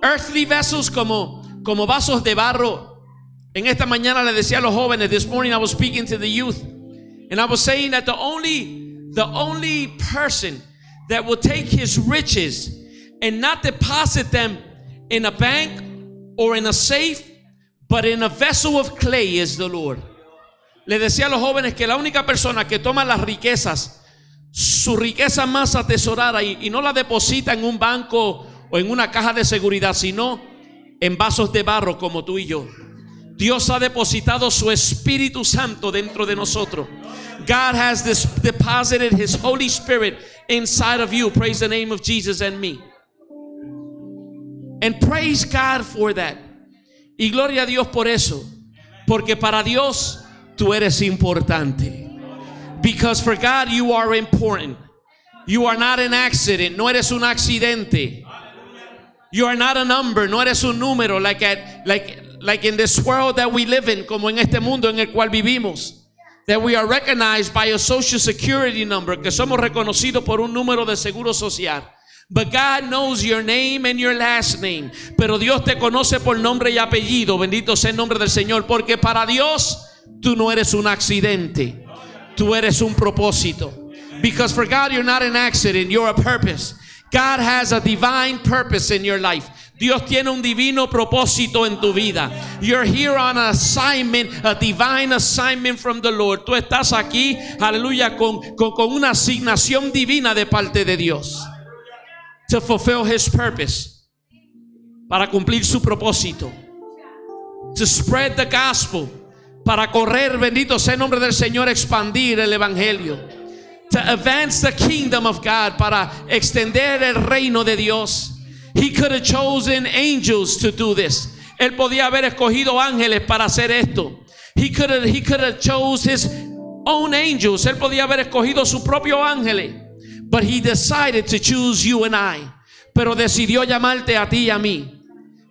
earthly vessels, como vasos de barro. En esta mañana le decía a los jóvenes, this morning I was speaking to the youth, and I was saying that the only person that will take his riches and not deposit them in a bank or in a safe, but in a vessel of clay is the Lord. Le decía a los jóvenes que la única persona que toma las riquezas, su riqueza más atesorada, y no la deposita en un banco o en una caja de seguridad, sino en vasos de barro como tú y yo. Dios ha depositado su Espíritu Santo dentro de nosotros. God has deposited His Holy Spirit inside of you. Praise the name of Jesus and me. And praise God for that. Y gloria a Dios por eso. Porque para Dios tú eres importante. Because for God you are important. You are not an accident. No eres un accidente. You are not a number. No eres un número like in this world that we live in, como en este mundo en el cual vivimos. That we are recognized by a social security number, que somos reconocidos por un número de seguro social. But God knows your name and your last name. Pero Dios te conoce por nombre y apellido. Bendito sea el nombre del Señor. Porque para Dios tú no eres un accidente. Tú eres un propósito. Because for God you're not an accident. You're a purpose. God has a divine purpose in your life. Dios tiene un divino propósito en tu vida. You're here on an assignment, a divine assignment from the Lord. Tú estás aquí, aleluya, con una asignación divina de parte de Dios. To fulfill His purpose. Para cumplir su propósito. To spread the gospel. Para correr, bendito sea el nombre del Señor, expandir el evangelio. To advance the kingdom of God. Para extender el reino de Dios. He could have chosen angels to do this. Él podía haber escogido ángeles para hacer esto. He could have chose his own angels. Él podía haber escogido su propio ángel. But he decided to choose you and I. Pero decidió llamarte a ti y a mí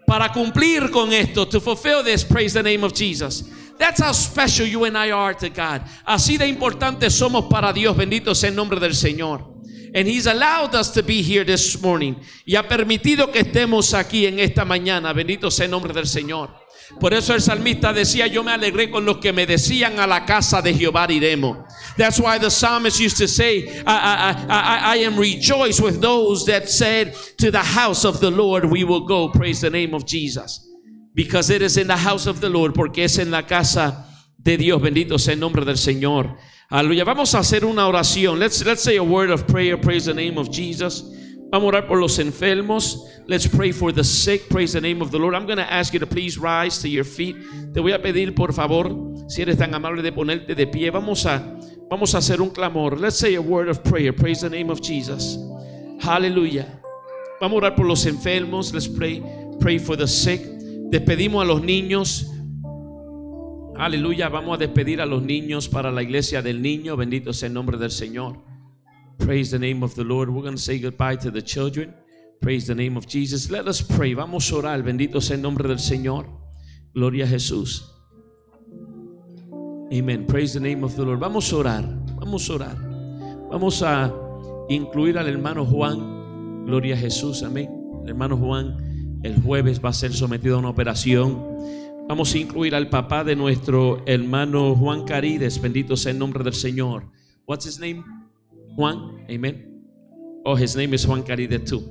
para cumplir con esto. To fulfill this, praise the name of Jesus. That's how special you and I are to God. Así de importantes somos para Dios. Bendito sea el nombre del Señor. And He's allowed us to be here this morning. Y ha permitido que estemos aquí en esta mañana. Bendito sea el nombre del Señor. Por eso el salmista decía, yo me alegré con los que me decían, a la casa de Jehová iremos. That's why the psalmist used to say, I am rejoiced with those that said, to the house of the Lord we will go. Praise the name of Jesus. Because it is in the house of the Lord. Porque es en la casa de Dios. Bendito sea el nombre del Señor. Aleluya. Vamos a hacer una oración. Let's say a word of prayer. Praise the name of Jesus. Vamos a orar por los enfermos. Let's pray for the sick. Praise the name of the Lord. I'm going to ask you to please rise to your feet. Te voy a pedir, por favor, si eres tan amable, de ponerte de pie. Vamos a hacer un clamor. Let's say a word of prayer. Praise the name of Jesus. Hallelujah. Vamos a orar por los enfermos. Let's pray for the sick. Despedimos a los niños. Aleluya. Vamos a despedir a los niños para la iglesia del niño. Bendito sea el nombre del Señor. Praise the name of the Lord. We're going to say goodbye to the children. Praise the name of Jesus. Let us pray. Vamos a orar. Bendito sea el nombre del Señor. Gloria a Jesús. Amen. Praise the name of the Lord. Vamos a orar. Vamos a orar. Vamos a incluir al hermano Juan. Gloria a Jesús. Amén. El hermano Juan el jueves va a ser sometido a una operación. Vamos a incluir al papá de nuestro hermano Juan Carides. Bendito sea el nombre del Señor. What's his name? Juan. Amen. Oh, his name is Juan Carides too.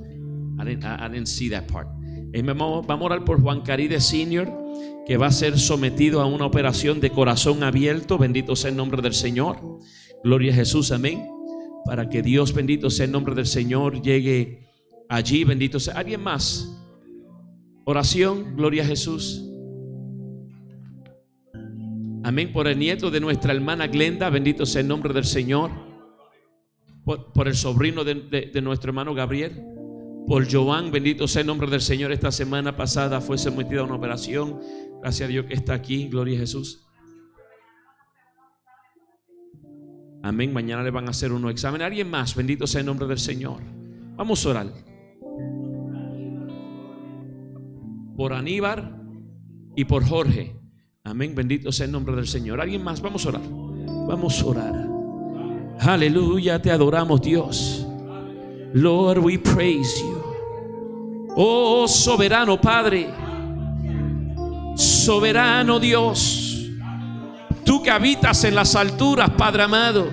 I didn't see that part. Amen. Vamos a orar por Juan Carides Senior, que va a ser sometido a una operación de corazón abierto. Bendito sea el nombre del Señor. Gloria a Jesús. Amén. Para que Dios, bendito sea el nombre del Señor, llegue allí. Bendito sea. ¿Alguien más? Oración. Gloria a Jesús. Amén. Por el nieto de nuestra hermana Glenda. Bendito sea el nombre del Señor. Por el sobrino de nuestro hermano Gabriel. Por Joan. Bendito sea el nombre del Señor. Esta semana pasada fue sometido a una operación. Gracias a Dios que está aquí. Gloria a Jesús. Amén. Mañana le van a hacer unos exámenes. ¿Alguien más? Bendito sea el nombre del Señor. Vamos a orar. Por Aníbar y por Jorge. Amén. Bendito sea el nombre del Señor. ¿Alguien más? Vamos a orar. Vamos a orar. Aleluya. Te adoramos, Dios. Lord, we praise you. Oh, soberano Padre, soberano Dios, tú que habitas en las alturas, Padre amado,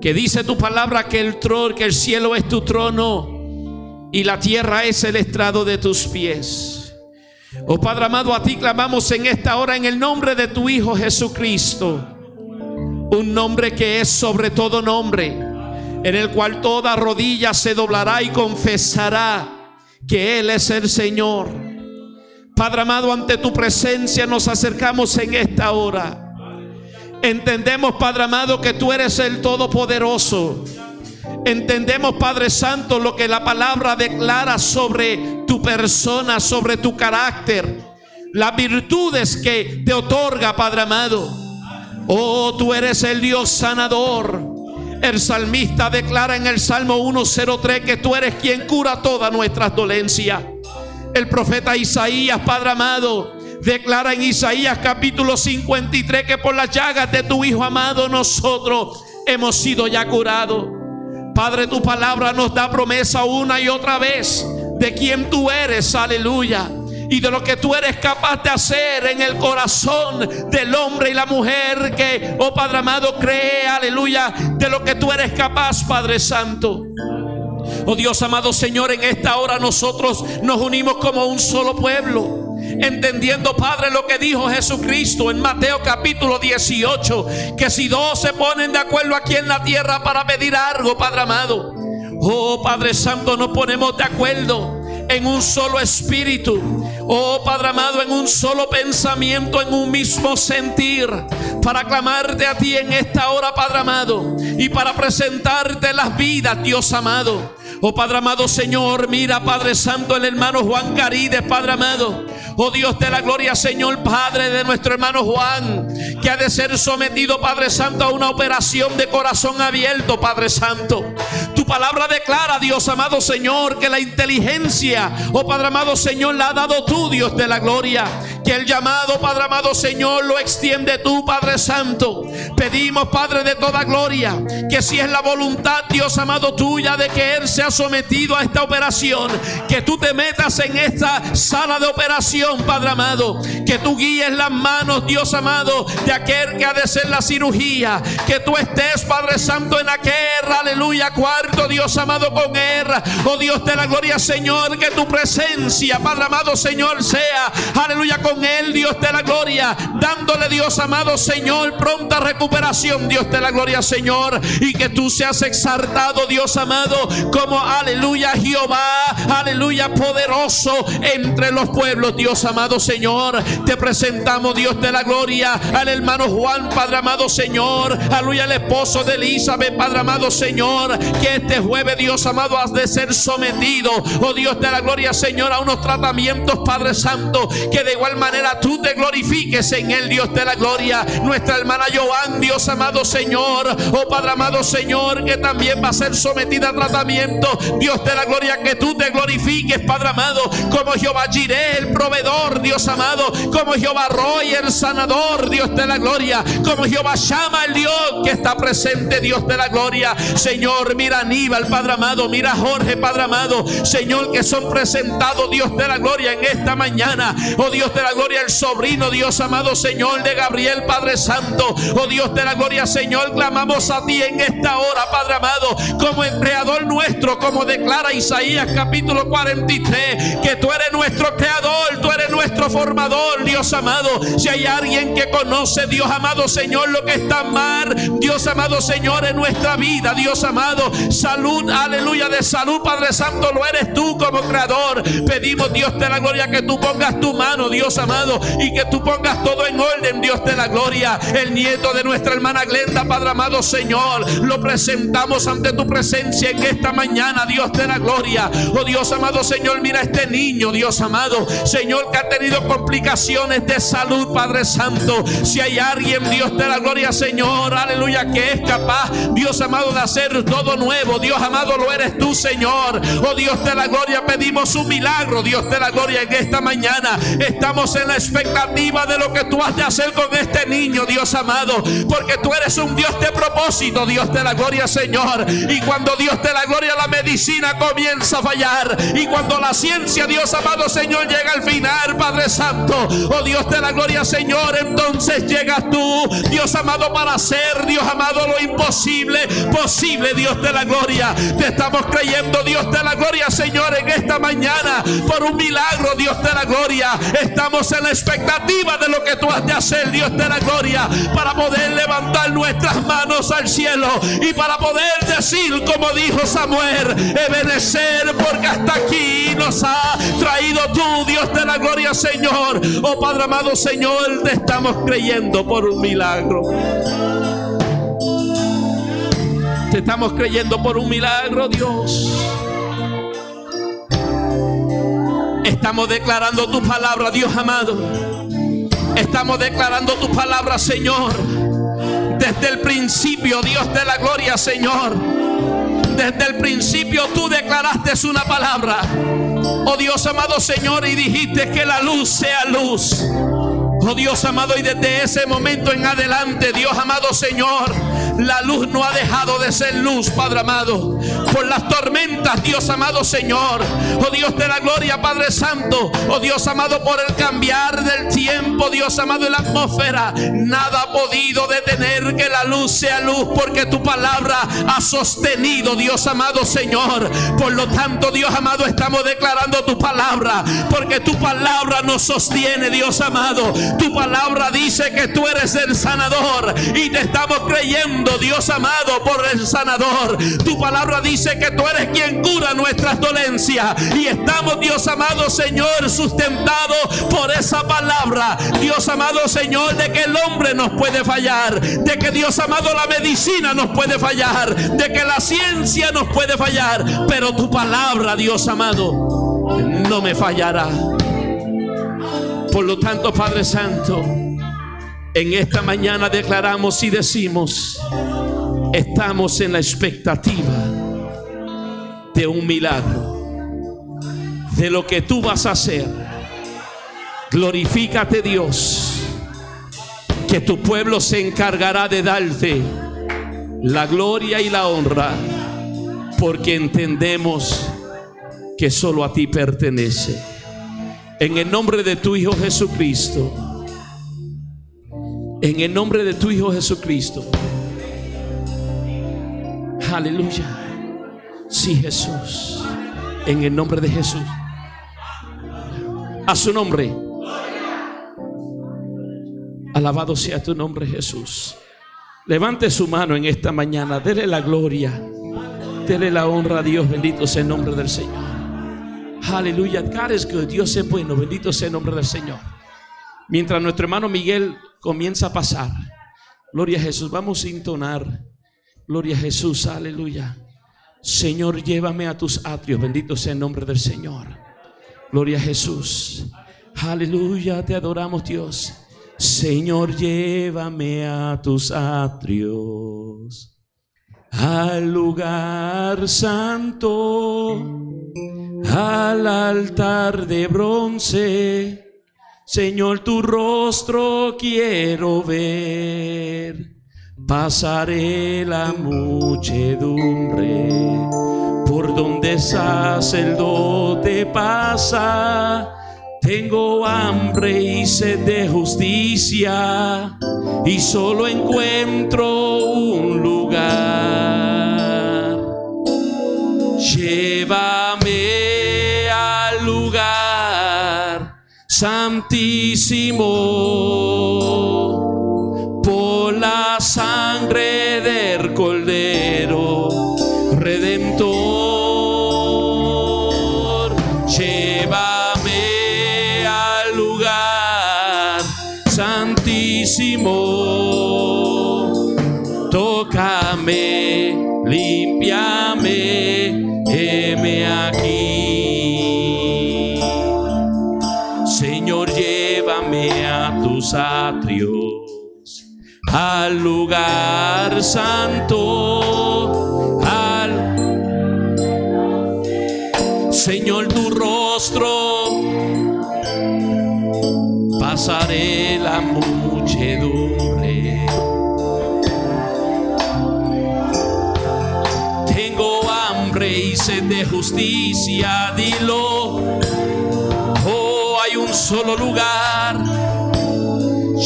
que dice tu palabra que el cielo es tu trono y la tierra es el estrado de tus pies. Oh Padre amado, a ti clamamos en esta hora en el nombre de tu Hijo Jesucristo, un nombre que es sobre todo nombre, en el cual toda rodilla se doblará y confesará que Él es el Señor. Padre amado, ante tu presencia nos acercamos en esta hora. Entendemos, Padre amado, que tú eres el Todopoderoso. Entendemos, Padre Santo, lo que la palabra declara sobre tu persona, sobre tu carácter, las virtudes que te otorga, Padre amado. Oh, tú eres el Dios sanador. El salmista declara en el Salmo 103 que tú eres quien cura todas nuestras dolencias. El profeta Isaías, Padre amado, declara en Isaías capítulo 53 que por las llagas de tu Hijo amado nosotros hemos sido ya curados. Padre, tu palabra nos da promesa una y otra vez de quién tú eres, aleluya, y de lo que tú eres capaz de hacer en el corazón del hombre y la mujer que, oh Padre amado, cree, aleluya, de lo que tú eres capaz, Padre Santo. Oh Dios amado Señor, en esta hora nosotros nos unimos como un solo pueblo, entendiendo, Padre, lo que dijo Jesucristo en Mateo capítulo 18, que si dos se ponen de acuerdo aquí en la tierra para pedir algo, Padre amado, oh Padre Santo, nos ponemos de acuerdo en un solo espíritu, oh Padre amado, en un solo pensamiento, en un mismo sentir, para clamarte a ti en esta hora, Padre amado, y para presentarte las vidas, Dios amado. Oh Padre amado Señor, mira, Padre Santo, el hermano Juan Carides, Padre amado. Oh Dios de la gloria, Señor, Padre de nuestro hermano Juan, que ha de ser sometido, Padre Santo, a una operación de corazón abierto, Padre Santo. Tu palabra declara, Dios amado Señor, que la inteligencia, oh Padre amado Señor, la ha dado tú, Dios de la gloria. Que el llamado, Padre amado Señor, lo extiende tú, Padre Santo. Pedimos, Padre de toda gloria, que si es la voluntad, Dios amado, tuya, de que Él sea sometido a esta operación, que tú te metas en esta sala de operación, Padre amado, que tú guíes las manos, Dios amado, de aquel que ha de ser la cirugía, que tú estés, Padre Santo, en aquel, aleluya, cuarto, Dios amado, con Él. Oh Dios de la gloria, Señor, que tu presencia, Padre amado Señor, sea, aleluya, con Él, Dios de la gloria, dándole, Dios amado Señor, pronta recuperación, Dios de la gloria, Señor, y que tú seas exaltado, Dios amado, como, aleluya, Jehová, aleluya, poderoso entre los pueblos. Dios amado Señor, te presentamos, Dios de la gloria, al hermano Juan, Padre amado Señor, aleluya, el esposo de Elizabeth, Padre amado Señor, que este jueves, Dios amado, has de ser sometido, oh Dios de la gloria, Señor, a unos tratamientos, Padre Santo, que de igual manera tú te glorifiques en él, Dios de la gloria. Nuestra hermana Joan, Dios amado Señor, oh Padre amado Señor, que también va a ser sometida a tratamiento, Dios de la gloria, que tú te glorifiques, Padre amado, como Jehová Jireh, el proveedor, Dios amado, como Jehová Roy, el sanador, Dios de la gloria, como Jehová Shama, el Dios que está presente, Dios de la gloria. Señor, mira a Aníbal, Padre amado, mira a Jorge, Padre amado, Señor, que son presentados, Dios de la gloria, en esta mañana. Oh Dios de la gloria, el sobrino, Dios amado Señor, de Gabriel, Padre Santo. Oh Dios de la gloria, Señor, clamamos a ti en esta hora, Padre amado, como el creador nuestro, como declara Isaías capítulo 43, que tú eres nuestro creador, tú eres nuestro formador, Dios amado. Si hay alguien que conoce, Dios amado Señor, lo que está mal, Dios amado Señor, en nuestra vida, Dios amado, salud, aleluya, de salud, Padre Santo, lo eres tú como creador. Pedimos, Dios de la gloria, que tú pongas tu mano, Dios amado, y que tú pongas todo en orden, Dios de la gloria. El nieto de nuestra hermana Glenda, Padre amado Señor, lo presentamos ante tu presencia en esta mañana, Dios de la gloria. Oh Dios amado Señor, mira a este niño, Dios amado Señor, que ha tenido tenido complicaciones de salud, Padre Santo. Si hay alguien, Dios de la gloria, Señor, aleluya, que es capaz, Dios amado, de hacer todo nuevo, Dios amado, lo eres tú, Señor. Oh Dios de la gloria, pedimos un milagro, Dios de la gloria, en esta mañana. Estamos en la expectativa de lo que tú has de hacer con este niño, Dios amado, porque tú eres un Dios de propósito, Dios de la gloria, Señor. Y cuando, Dios de la gloria, la medicina comienza a fallar, y cuando la ciencia, Dios amado, Señor, llega al final, Padre Santo, oh Dios de la gloria, Señor, entonces llegas tú, Dios amado, para hacer, Dios amado, lo imposible posible, Dios de la gloria. Te estamos creyendo, Dios de la gloria, Señor, en esta mañana por un milagro, Dios de la gloria. Estamos en la expectativa de lo que tú has de hacer, Dios de la gloria, para poder levantar nuestras manos al cielo y para poder decir, como dijo Samuel, Ebenezer, porque hasta aquí nos ha traído tú, Dios de la gloria, Señor. Oh Padre amado, Señor, te estamos creyendo por un milagro. Te estamos creyendo por un milagro, Dios. Estamos declarando tu palabra, Dios amado. Estamos declarando tu palabra, Señor. Desde el principio, Dios de la gloria, Señor. Desde el principio tú declaraste una palabra, oh Dios amado, Señor, y dijiste que la luz sea luz. Oh Dios amado, y desde ese momento en adelante, Dios amado, Señor, la luz no ha dejado de ser luz, Padre amado. Por las tormentas, Dios amado, Señor, oh Dios de la gloria, Padre Santo, oh Dios amado, por el cambiar del tiempo, Dios amado, en la atmósfera, nada ha podido detener que la luz sea luz, porque tu palabra ha sostenido, Dios amado, Señor. Por lo tanto, Dios amado, estamos declarando tu palabra, porque tu palabra nos sostiene, Dios amado. Tu palabra dice que tú eres el sanador, y te estamos creyendo, Dios amado, por el sanador. Tu palabra dice que tú eres quien cura nuestras dolencias, y estamos, Dios amado, Señor, sustentados por esa palabra, Dios amado, Señor, de que el hombre nos puede fallar, de que, Dios amado, la medicina nos puede fallar, de que la ciencia nos puede fallar, pero tu palabra, Dios amado, no me fallará. Por lo tanto, Padre Santo, en esta mañana declaramos y decimos, estamos en la expectativa de un milagro, de lo que tú vas a hacer. Glorifícate, Dios, que tu pueblo se encargará de darte la gloria y la honra, porque entendemos que solo a ti pertenece. En el nombre de tu Hijo Jesucristo. En el nombre de tu Hijo Jesucristo. Aleluya. Sí, Jesús. En el nombre de Jesús. A su nombre. Alabado sea tu nombre, Jesús. Levante su mano en esta mañana. Dele la gloria. Dele la honra a Dios. Bendito sea el nombre del Señor. Aleluya. God is good. Dios es bueno. Bendito sea el nombre del Señor. Mientras nuestro hermano Miguel comienza a pasar, gloria a Jesús, vamos a entonar. Gloria a Jesús. Aleluya. Señor, llévame a tus atrios. Bendito sea el nombre del Señor. Gloria a Jesús. Aleluya. Te adoramos, Dios. Señor, llévame a tus atrios, al lugar santo, al altar de bronce. Señor, tu rostro quiero ver. Pasaré la muchedumbre por donde sacerdote pasa. Tengo hambre y sed de justicia, y solo encuentro un lugar. Llévame al lugar santísimo, por la sangre del Cordero Redentor. Llévame al lugar santísimo, tócame, límpiame, heme aquí. Señor, tus atrios, al lugar santo, Señor, tu rostro, pasaré la muchedumbre. Tengo hambre y sed de justicia, dilo. Oh, hay un solo lugar.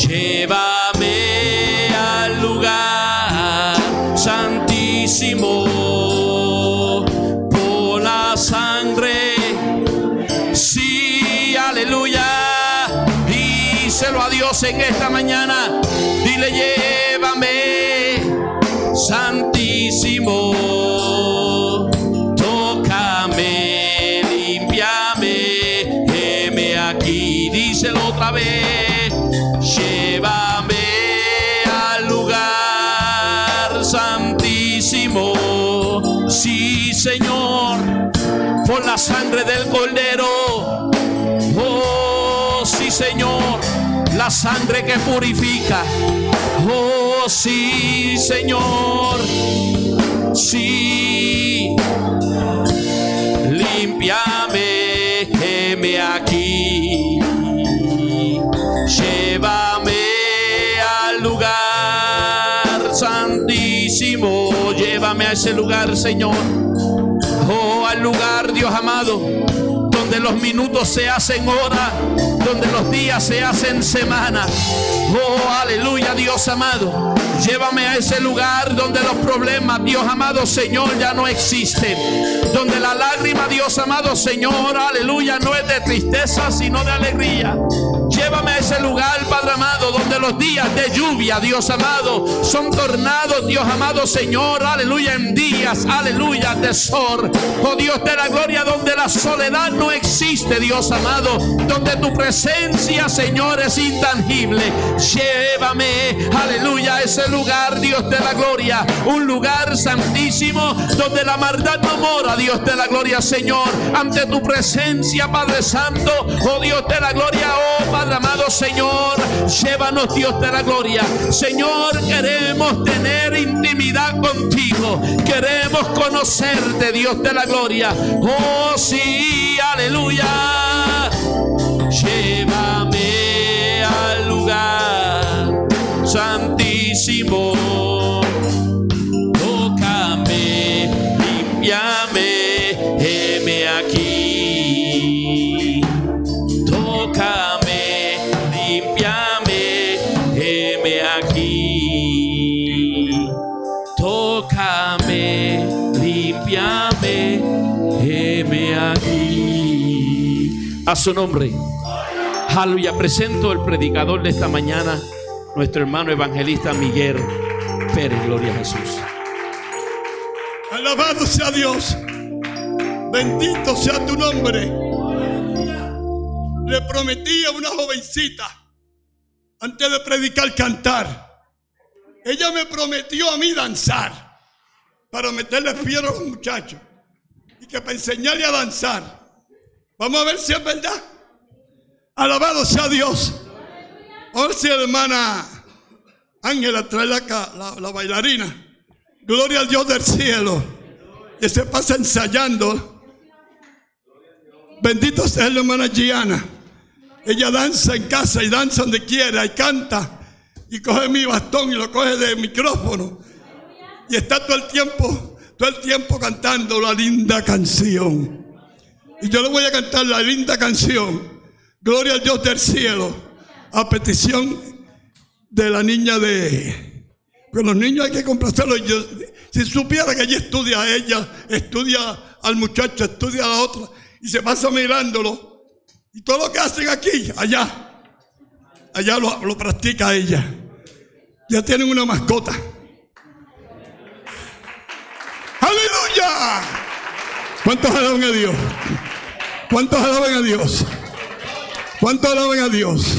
Llévame al lugar santísimo por la sangre. Sí, aleluya. Díselo a Dios en esta mañana. Dile, llévame, santísimo. Tócame, límpiame, heme aquí. Díselo otra vez. Llévame al lugar santísimo. Sí, Señor, por la sangre del Cordero. Oh, sí, Señor, la sangre que purifica. Oh, sí, Señor, sí. Límpiame, heme aquí. Llévame al lugar santísimo. Llévame a ese lugar, Señor. Oh, al lugar, Dios amado, donde los minutos se hacen hora, donde los días se hacen semana. Oh, aleluya, Dios amado. Llévame a ese lugar donde los problemas, Dios amado, Señor, ya no existen. Donde la lágrima, Dios amado, Señor, aleluya, no es de tristeza, sino de alegría. Llévame a ese lugar, Padre amado, donde los días de lluvia, Dios amado, son tornados, Dios amado, Señor, aleluya, en días, aleluya, de sol. Oh, Dios de la gloria, donde la soledad no existe, Dios amado, donde tu presencia, Señor, es intangible. Llévame, aleluya, a ese lugar, Dios de la gloria, un lugar santísimo, donde la maldad no mora, Dios de la gloria, Señor, ante tu presencia, Padre Santo. Oh, Dios de la gloria, oh, Padre amado, Señor, llévanos, Dios de la gloria. Señor, queremos tener intimidad contigo, queremos conocerte, Dios de la gloria. Oh, sí, aleluya. Llévame al lugar santísimo. Tócame, límpiame, heme aquí. Tócame, límpiame, heme aquí. Tócame, límpiame, heme aquí. A su nombre. Aleluya. Presento el predicador de esta mañana, nuestro hermano evangelista Miguel Pérez. Gloria a Jesús. Alabado sea Dios. Bendito sea tu nombre. Le prometí a una jovencita, antes de predicar, cantar. Ella me prometió a mí danzar, para meterle fieros a los muchachos, y que para enseñarle a danzar. Vamos a ver si es verdad. Alabado sea Dios. Ahora sí, hermana Ángela, trae la bailarina. Gloria al Dios del cielo, que se pasa ensayando. Bendito sea la hermana Gianna. Ella danza en casa y danza donde quiera y canta, y coge mi bastón y lo coge de micrófono y está todo el tiempo cantando la linda canción. Y yo le voy a cantar la linda canción, Gloria al Dios del cielo, a petición de la niña de... Pero los niños hay que complacerlos. Si supiera que ella estudia al muchacho, estudia a la otra, y se pasa mirándolo. Y todo lo que hacen aquí, allá lo practica ella. Ya tienen una mascota. ¡Aleluya! ¿Cuántos alaban a Dios? ¿Cuántos alaban a Dios? ¿Cuántos alaban a Dios?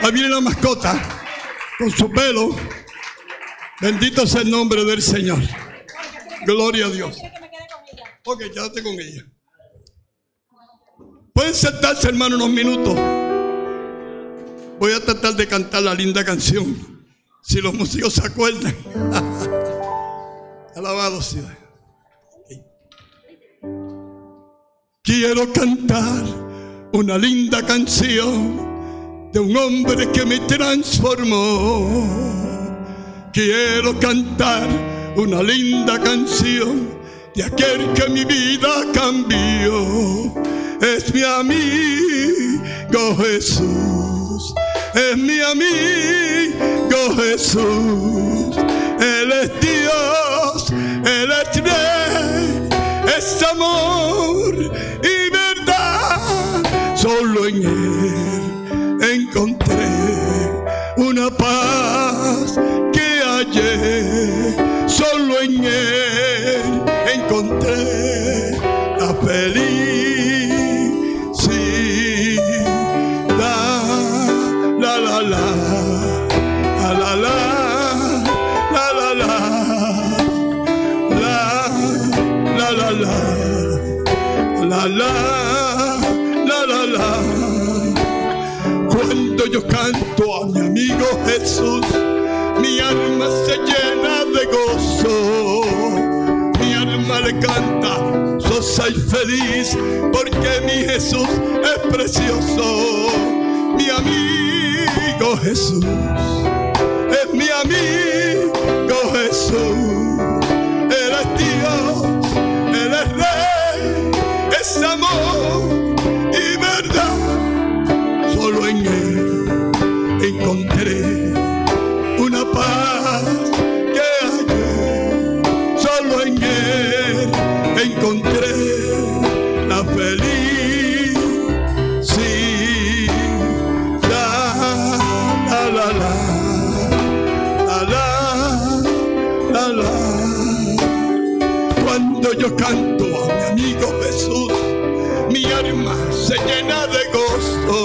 Ahí viene la mascota con su pelo. Bendito sea el nombre del Señor. Gloria a Dios. Ok, quédate con ella. Pueden sentarse, hermano, unos minutos. Voy a tratar de cantar la linda canción, si los músicos se acuerdan. Alabado sea. Quiero cantar una linda canción de un hombre que me transformó. Quiero cantar una linda canción de aquel que mi vida cambió. Es mi amigo Jesús, es mi amigo Jesús. Él es Dios, Él es Rey, es amor y verdad. Solo en Él encontré una paz que hallé. Solo en Él encontré la felicidad. La la la, la la la, la la la, la la la, la la la. Cuando yo canto a mi amigo Jesús, mi alma se llena de gozo. Mi alma le canta, soy feliz, porque mi Jesús es precioso. Mi amigo Jesús, es mi amigo Jesús. Él es Dios, Él es Rey, es amor y verdad. Solo en Él encontré una paz que hallé. Solo en Él encontré la felicidad. La la la, la la, la la. Cuando yo canto a mi amigo Jesús, mi alma se llena de gozo.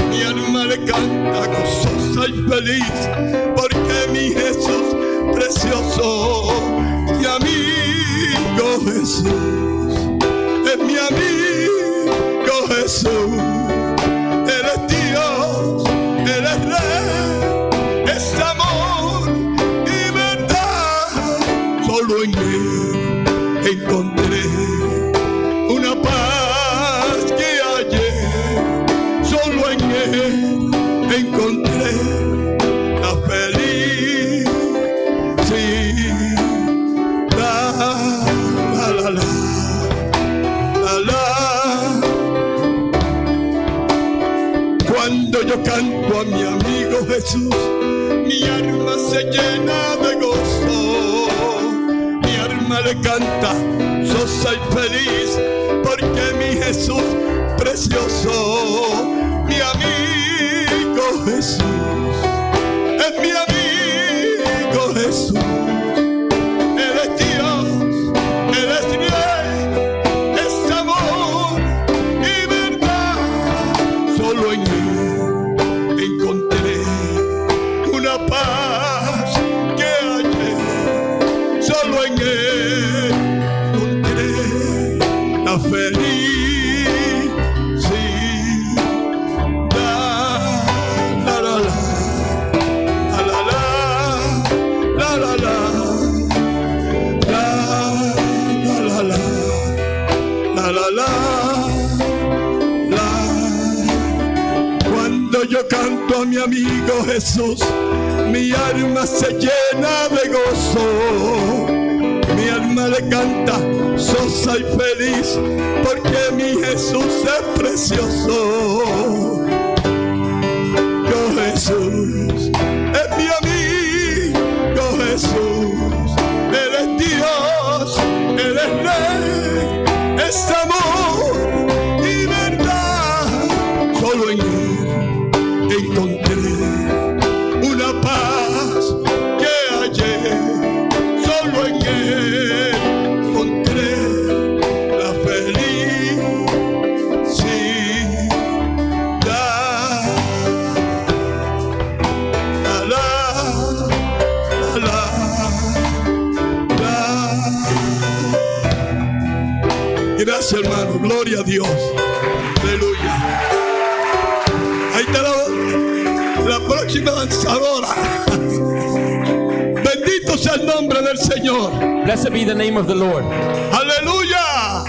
Mi alma le canta gozosa y feliz, porque mi Jesús precioso. Mi amigo Jesús, es mi amigo Jesús. Él es Dios, Él es Rey, es amor y verdad. Solo en Él encontré una paz que hallé. Solo en Él encontré la felicidad. La la la, la la. Cuando yo canto a mi amigo Jesús, mi alma se llena de gozo. Mi alma le canta, soy feliz, porque mi Jesús precioso. Mi amigo Jesús, es mi amigo Jesús. Él es Dios, Él es Rey, es amor y verdad. Solo en Él encontré una paz que hallé. Solo en Él encontré la felicidad. Cuando yo canto a mi amigo Jesús, mi alma se llena de gozo. Mi alma le canta, soy feliz, porque mi Jesús es precioso. Yo Jesús, es mi amigo Jesús. Él es Dios, Él es Rey, es amor y verdad. Solo en Él encontré una paz que hallé. Solo en Él encontré la felicidad. La la la la. Gracias, hermano. Gloria a Dios. Aleluya. Ahí está la próxima danzadora. Bendito sea el nombre del Señor. Blessed be the name of the Lord. Aleluya.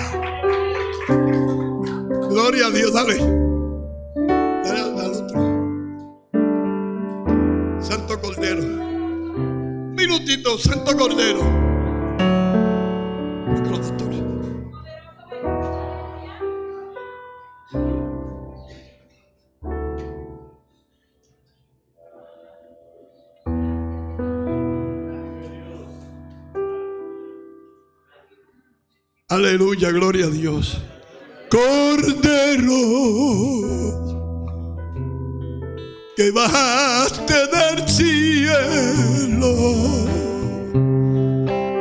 Gloria a Dios. Dale. Dale al otro. Santo Cordero. Un minutito, Santo Cordero. Aleluya, gloria a Dios. Cordero, que bajaste del cielo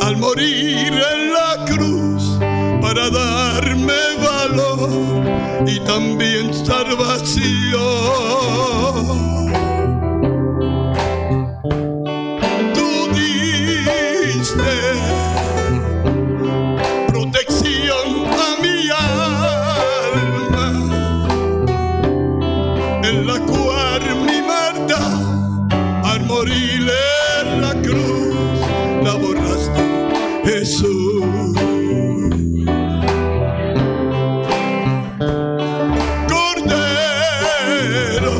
al morir en la cruz para darme valor y también salvación. Tú diste protección a mi alma, en la cual mi maldad al morir en la cruz la borraste, Jesús. Cordero,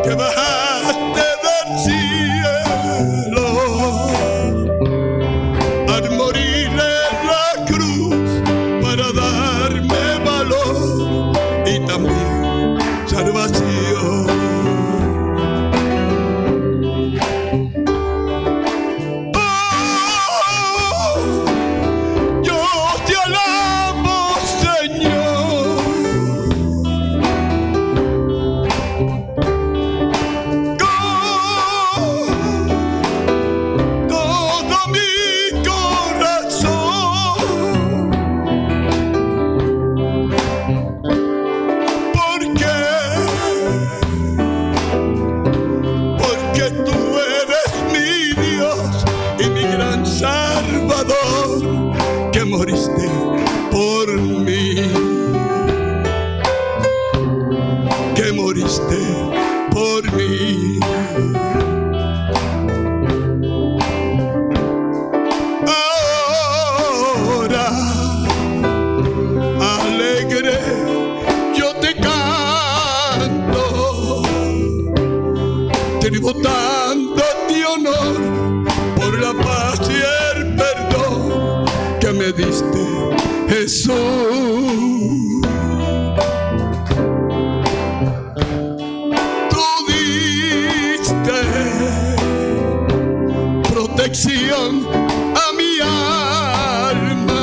que bajaste del cielo al morir en la cruz para darme valor y también salvación. Oh, yo te alabo, Señor. Con todo mi corazón, porque tú eres mi Dios y mi gran Salvador, que moriste por mí, que moriste por mí. Ahora alegre yo te canto, tributándote honor por la paz y el perdón que me diste, Jesús. Tú diste protección a mi alma,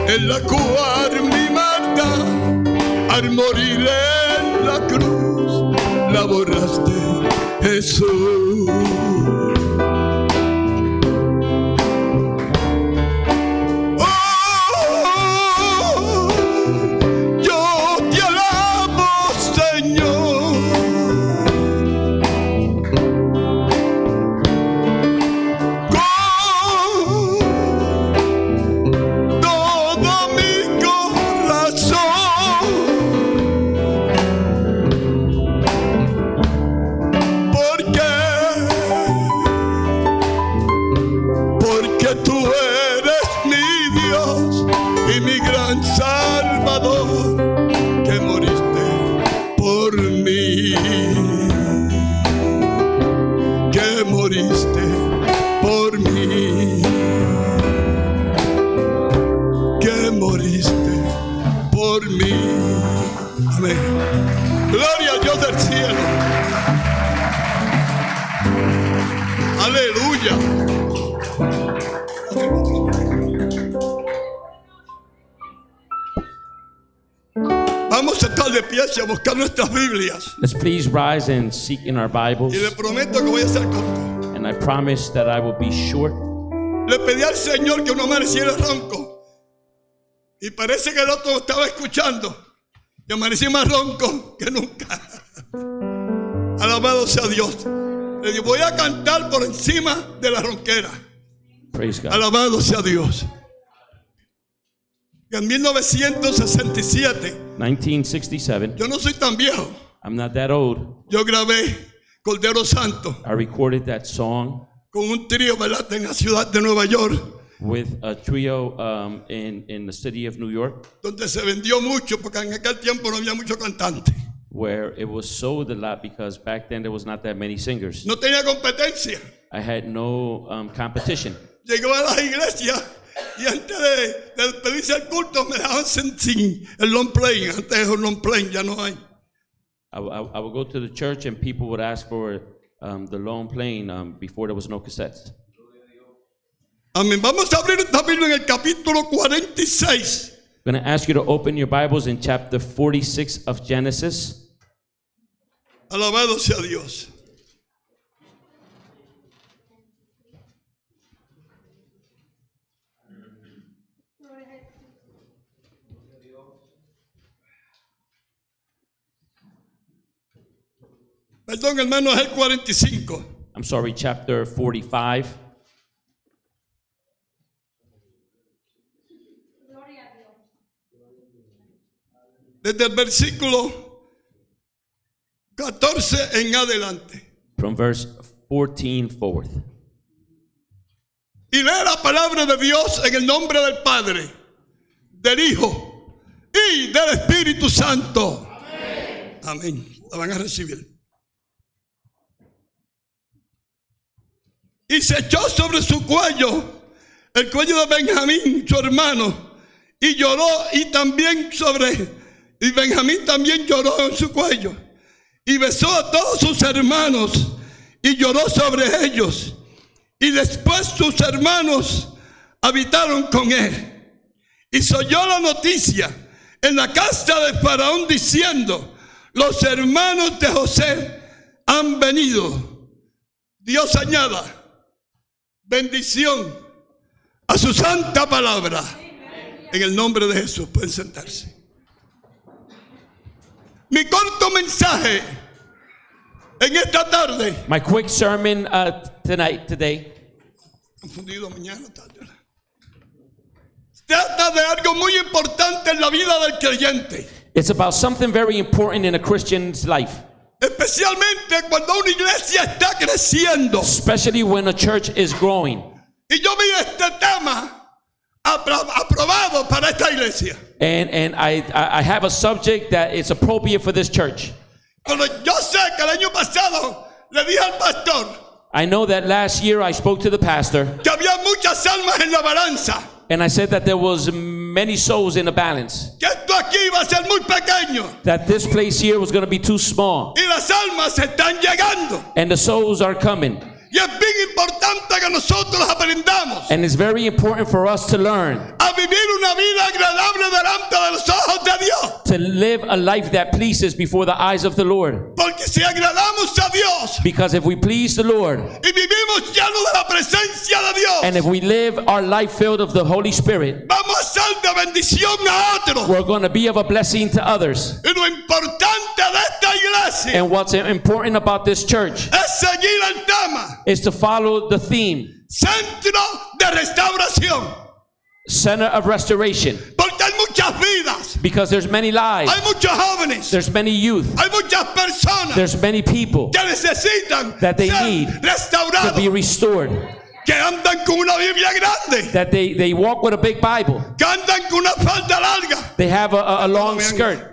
en la cual mi maldad al morir en la cruz la borraste, Jesús. Oh, yo te alabo, Señor. Con todo mi corazón, porque tú eres mi Dios y mi gran Salvador, que moriste por mí, que moriste por mí, que moriste por mí. Amén. Gloria a Dios del cielo. Aleluya. Vamos a estar de pie y a buscar nuestras Biblias. Let's please rise and seek in our Bibles. Y le prometo que voy a ser corto. And I promise that I will be short. Le pedí al Señor que no amaneciera ronco. Y parece que el otro estaba escuchando. Y amanecí más ronco que nunca. Alabado sea Dios. Le digo, voy a cantar por encima de la ronquera. Praise God. Alabado sea Dios. que en 1967, 1967. yo no soy tan viejo, I'm not that old. yo grabé Cordero Santo I recorded that song con un trío, ¿verdad?, en la ciudad de Nueva York, with a trio in the city of New York, donde se vendió mucho, porque en aquel tiempo no había mucho cantante. where it was sold a lot because back then there was not that many singers. No tenía competencia. I had no competition. Llegó a las iglesias y antes de despedirse al culto me dejaban sin el long playing. Antes de un long playing ya no hay. I would go to the church and people would ask for the long playing before there was no cassettes. Amén. Vamos a abrir esta Biblia en el capítulo 46. I'm going to ask you to open your Bibles in chapter 46 of Genesis. Alabado sea Dios. Perdón, hermano, es el 45. I'm sorry, chapter 45. Desde el versículo 14 en adelante. From verse 14 forth. Y lee la palabra de Dios en el nombre del Padre, del Hijo y del Espíritu Santo. Amén. Amén. La van a recibir. Y se echó sobre su cuello el cuello de Benjamín, su hermano, y lloró, y Benjamín también lloró en su cuello, y besó a todos sus hermanos, y lloró sobre ellos. Y después sus hermanos habitaron con él. Y se oyó la noticia en la casa de Faraón diciendo: los hermanos de José han venido. Dios añada bendición a su santa palabra. En el nombre de Jesús pueden sentarse. Mi corto mensaje en esta tarde. My quick sermon today. Confundido mañana tarde. Trata de algo muy importante en la vida del creyente. It's about something very important in a Christian's life. Especialmente cuando una iglesia está creciendo. Especially when a church is growing. Y yo vi este tema aprobado para esta iglesia. And I have a subject that is appropriate for this church. Cuando yo sé que el año pasado le dije al pastor I know that last year I spoke to the pastor que había muchas almas en la balanza. and I said that there was many souls in the balance. Que esto aquí iba a ser muy pequeño. That this place here was going to be too small. Y las almas están llegando. And the souls are coming. Y es bien importante que nosotros aprendamos And it's very important for us to learn a vivir una vida agradable delante de los ojos de Dios. to live a life that pleases before the eyes of the Lord. Porque si agradamos a Dios Because if we please the Lord y vivimos llenos de la presencia de Dios, and if we live our life filled of the Holy Spirit, vamos a ser de bendición a otros. we're going to be of a blessing to others. Y lo importante de esta iglesia And what's important about this church es seguir el tema. is to follow the theme, Centro de restauración. center of restoration. Porque hay muchas vidas, Because there's many lives, hay muchos jóvenes, there's many youth, hay muchas personas there's many people que necesitan that they ser need to be restaurados, restored, que andan con una Biblia grande, that they walk with a big Bible, que andan con una falda larga. they have a long skirt.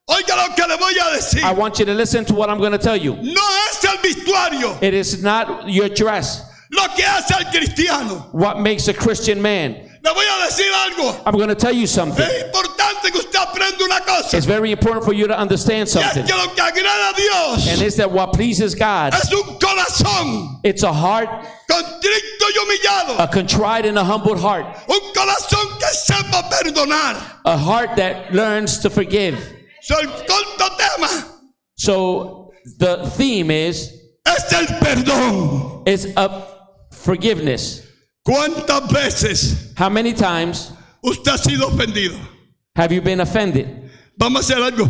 Oiga lo que le voy a decir. I want you to listen to what I'm going to tell you. No es el vestuario It is not your dress lo que hace al cristiano. what makes a Christian man. Le voy a decir algo. I'm going to tell you something. Es importante que usted aprenda una cosa. It's very important for you to understand Y es something. que lo que agrada a Dios And it's that what pleases God, es un corazón it's a heart, contrito y humillado. a contrite and a humbled heart, Un corazón que sepa perdonar. a heart that learns to forgive. So, el corto tema So the theme is el perdón. a forgiveness. ¿Cuántas veces How many times usted ha sido ofendido? have you been offended? Vamos a hacer algo.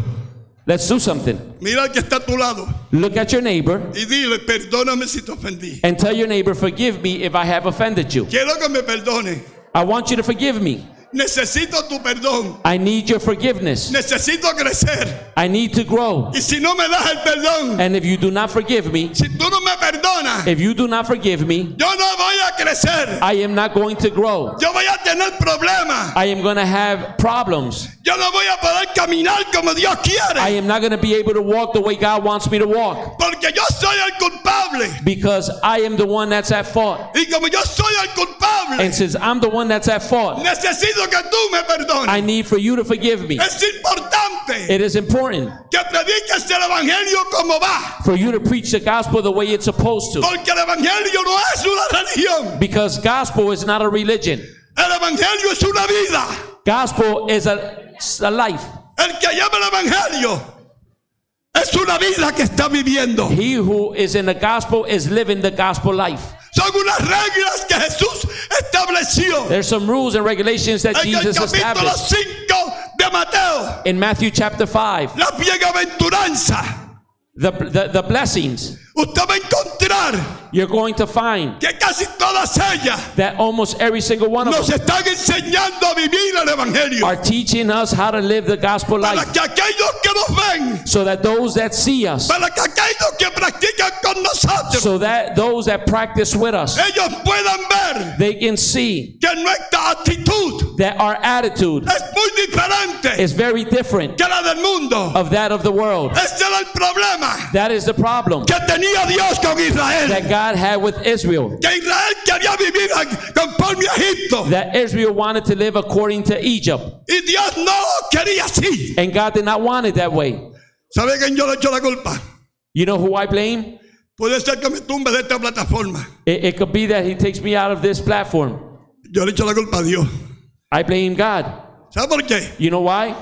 Let's do something. Mira al que está a tu lado Look at your neighbor y dile, perdóname si te ofendí. and tell your neighbor, forgive me if I have offended you. Quiero que me perdone. I want you to forgive me. necesito tu perdón, I need your forgiveness. necesito crecer. I need to grow. Y si no me das el perdón, And if you do not forgive me, si tú no me perdonas, if you do not forgive me, yo no voy a crecer. I am not going to grow. Yo voy a tener problemas. I am going to have problems. Yo no voy a poder caminar como Dios I quiere. am not going to be able to walk the way God wants me to walk. Porque yo soy el culpable. Because I am the one that's at fault. Y como yo soy el culpable, And since I'm the one that's at fault, necesito que tú me perdones. I need for you to forgive me. Es importante It is important que prediques el evangelio como va. for you to preach the gospel the way it's supposed to. Porque el evangelio no es una religión. Because gospel is not a religion. El evangelio es una vida. Gospel is a life. El que llama el evangelio es una vida que está viviendo. He who is in the gospel is living the gospel life. Son unas reglas que Jesús estableció There's some rules and regulations that en el Jesus capítulo established 5 de Mateo. in Matthew chapter 5. La bienaventuranza. The blessings Usted va a encontrar you're going to find que casi todas ellas that almost every single one of nos them están enseñando a vivir el evangelio. are teaching us how to live the gospel Para life, que aquellos que nos ven, so that those that see us, para que aquellos que practican con nosotros, so that those that practice with us, ellos puedan ver they can see que nuestra actitud that our attitude es muy diferente is very different que la del mundo. of that of the world. Este era el problema That is the problem que tenía Dios con Israel. that God had with Israel. Que Israel quería vivir conforme a Egipto. That Israel wanted to live according to Egypt. Y Dios no quería así. And God did not want it that way. ¿Sabe quién yo le echo la culpa? You know who I blame? Puede ser que me tumbe de esta plataforma. It could be that he takes me out of this platform. Yo le echo la culpa a Dios. I blame God. ¿Sabe por qué? You know why?